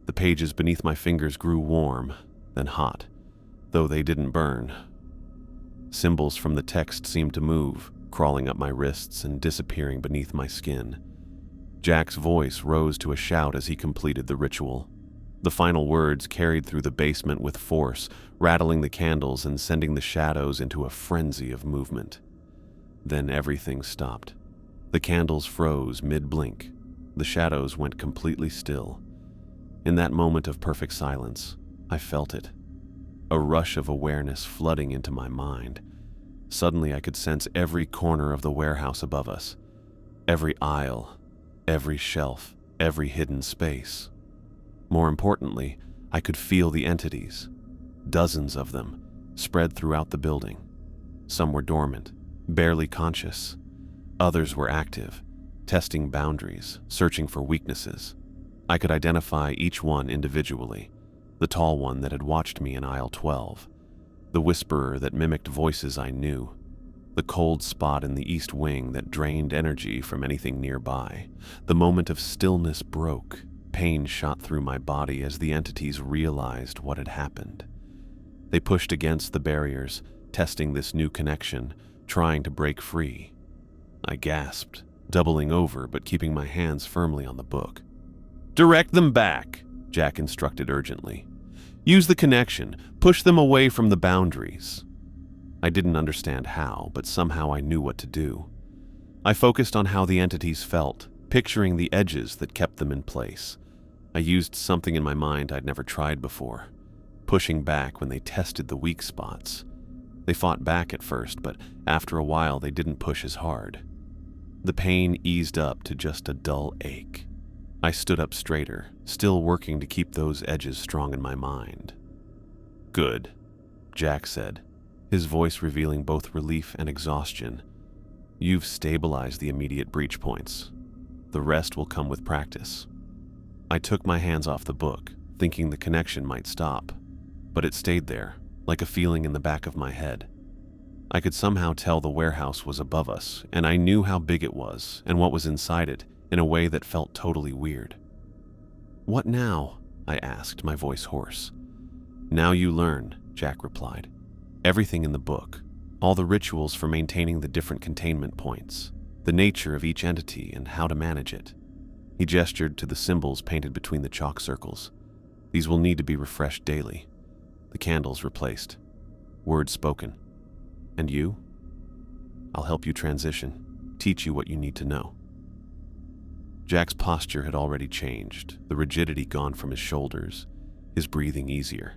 The pages beneath my fingers grew warm, then hot, though they didn't burn. Symbols from the text seemed to move, crawling up my wrists and disappearing beneath my skin. Jack's voice rose to a shout as he completed the ritual. The final words carried through the basement with force, rattling the candles and sending the shadows into a frenzy of movement. Then everything stopped. The candles froze mid-blink. The shadows went completely still. In that moment of perfect silence, I felt it. A rush of awareness flooding into my mind. Suddenly I could sense every corner of the warehouse above us. Every aisle, every shelf, every hidden space. More importantly, I could feel the entities. Dozens of them, spread throughout the building. Some were dormant, barely conscious. Others were active, testing boundaries, searching for weaknesses. I could identify each one individually. The tall one that had watched me in aisle 12. The whisperer that mimicked voices I knew. The cold spot in the east wing that drained energy from anything nearby. The moment of stillness broke. Pain shot through my body as the entities realized what had happened. They pushed against the barriers, testing this new connection, trying to break free. I gasped, doubling over but keeping my hands firmly on the book. "Direct them back," Jack instructed urgently. "Use the connection, push them away from the boundaries." I didn't understand how, but somehow I knew what to do. I focused on how the entities felt, picturing the edges that kept them in place. I used something in my mind I'd never tried before, pushing back when they tested the weak spots. They fought back at first, but after a while they didn't push as hard. The pain eased up to just a dull ache. I stood up straighter, still working to keep those edges strong in my mind. "Good," Jack said, his voice revealing both relief and exhaustion. "You've stabilized the immediate breach points. The rest will come with practice." I took my hands off the book, thinking the connection might stop, but it stayed there, like a feeling in the back of my head. I could somehow tell the warehouse was above us, and I knew how big it was and what was inside it in a way that felt totally weird. "What now?" I asked, my voice hoarse. "Now you learn," Jack replied. "Everything in the book, all the rituals for maintaining the different containment points, the nature of each entity and how to manage it." He gestured to the symbols painted between the chalk circles. "These will need to be refreshed daily. The candles replaced. Words spoken. And you? I'll help you transition, teach you what you need to know." Jack's posture had already changed, the rigidity gone from his shoulders, his breathing easier.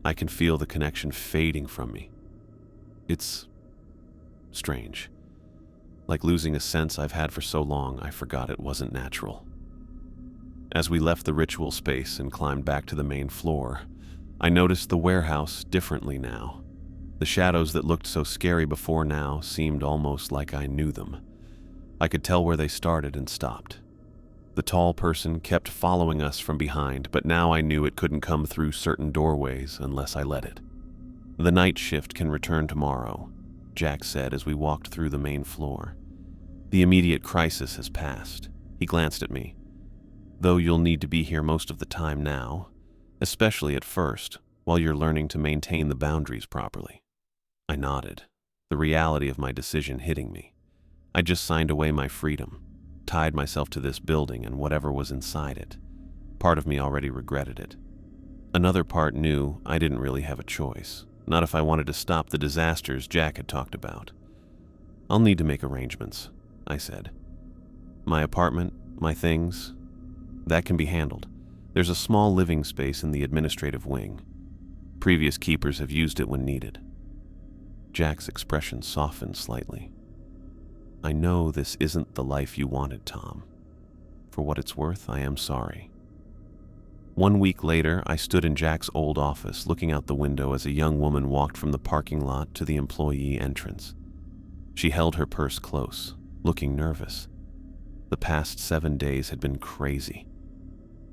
I can feel the connection fading from me. It's strange. Like losing a sense I've had for so long, I forgot it wasn't natural. As we left the ritual space and climbed back to the main floor, I noticed the warehouse differently now. The shadows that looked so scary before now seemed almost like I knew them. I could tell where they started and stopped. The tall person kept following us from behind, but now I knew it couldn't come through certain doorways unless I let it. The night shift can return tomorrow, Jack said as we walked through the main floor. The immediate crisis has passed. He glanced at me. Though you'll need to be here most of the time now, especially at first, while you're learning to maintain the boundaries properly. I nodded, the reality of my decision hitting me. I just signed away my freedom, tied myself to this building and whatever was inside it. Part of me already regretted it. Another part knew I didn't really have a choice, not if I wanted to stop the disasters Jack had talked about. I'll need to make arrangements, I said. My apartment, my things, that can be handled. There's a small living space in the administrative wing. Previous keepers have used it when needed. Jack's expression softened slightly. I know this isn't the life you wanted, Tom. For what it's worth, I am sorry. 1 week later, I stood in Jack's old office, looking out the window as a young woman walked from the parking lot to the employee entrance. She held her purse close, looking nervous. The past 7 days had been crazy.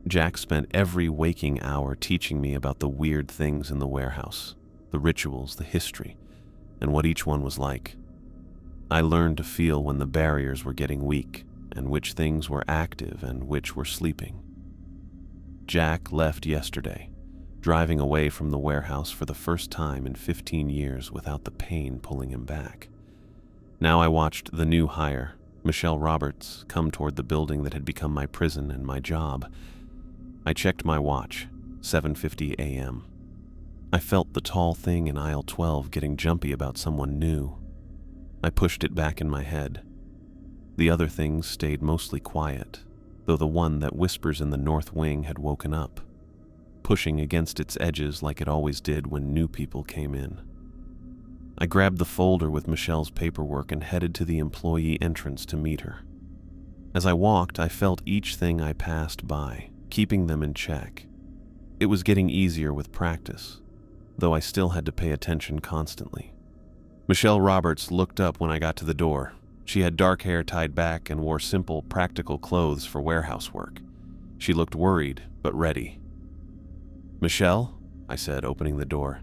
Jack spent every waking hour teaching me about the weird things in the warehouse, the rituals, the history, and what each one was like. I learned to feel when the barriers were getting weak and which things were active and which were sleeping. Jack left yesterday, driving away from the warehouse for the first time in 15 years without the pain pulling him back. Now I watched the new hire, Michelle Roberts, come toward the building that had become my prison and my job. I checked my watch, 7:50 a.m. I felt the tall thing in aisle 12 getting jumpy about someone new. I pushed it back in my head. The other things stayed mostly quiet, though the one that whispers in the north wing had woken up, pushing against its edges like it always did when new people came in. I grabbed the folder with Michelle's paperwork and headed to the employee entrance to meet her. As I walked, I felt each thing I passed by, keeping them in check. It was getting easier with practice, though I still had to pay attention constantly. Michelle Roberts looked up when I got to the door. She had dark hair tied back and wore simple, practical clothes for warehouse work. She looked worried, but ready. "Michelle," I said, opening the door.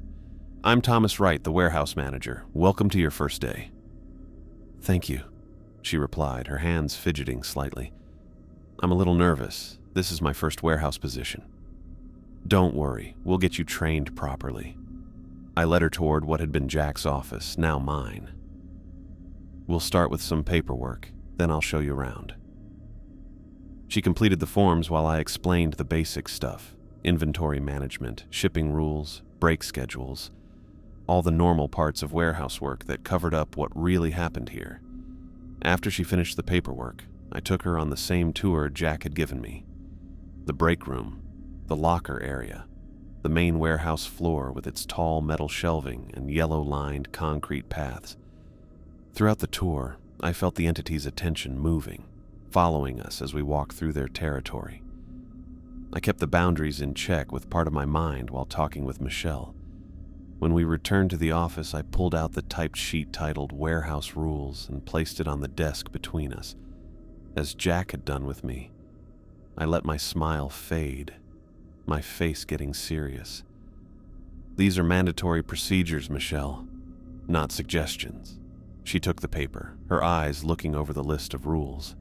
"I'm Thomas Wright, the warehouse manager. Welcome to your first day." "Thank you," she replied, her hands fidgeting slightly. "I'm a little nervous. This is my first warehouse position." "Don't worry, we'll get you trained properly." I led her toward what had been Jack's office, now mine. "We'll start with some paperwork, then I'll show you around." She completed the forms while I explained the basic stuff: inventory management, shipping rules, break schedules, all the normal parts of warehouse work that covered up what really happened here. After she finished the paperwork, I took her on the same tour Jack had given me. The break room, the locker area, the main warehouse floor with its tall metal shelving and yellow-lined concrete paths. Throughout the tour, I felt the entity's attention moving, following us as we walked through their territory. I kept the boundaries in check with part of my mind while talking with Michelle. When we returned to the office, I pulled out the typed sheet titled Warehouse Rules and placed it on the desk between us. As Jack had done with me, I let my smile fade, my face getting serious. "These are mandatory procedures, Michelle, not suggestions." She took the paper, her eyes looking over the list of rules.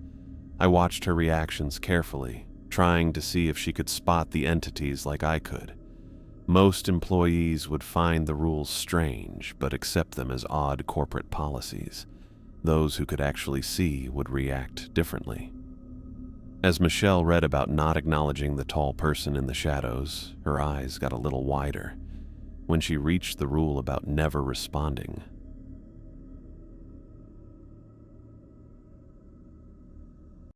I watched her reactions carefully, trying to see if she could spot the entities like I could. Most employees would find the rules strange, but accept them as odd corporate policies. Those who could actually see would react differently. As Michelle read about not acknowledging the tall person in the shadows, her eyes got a little wider. When she reached the rule about never responding,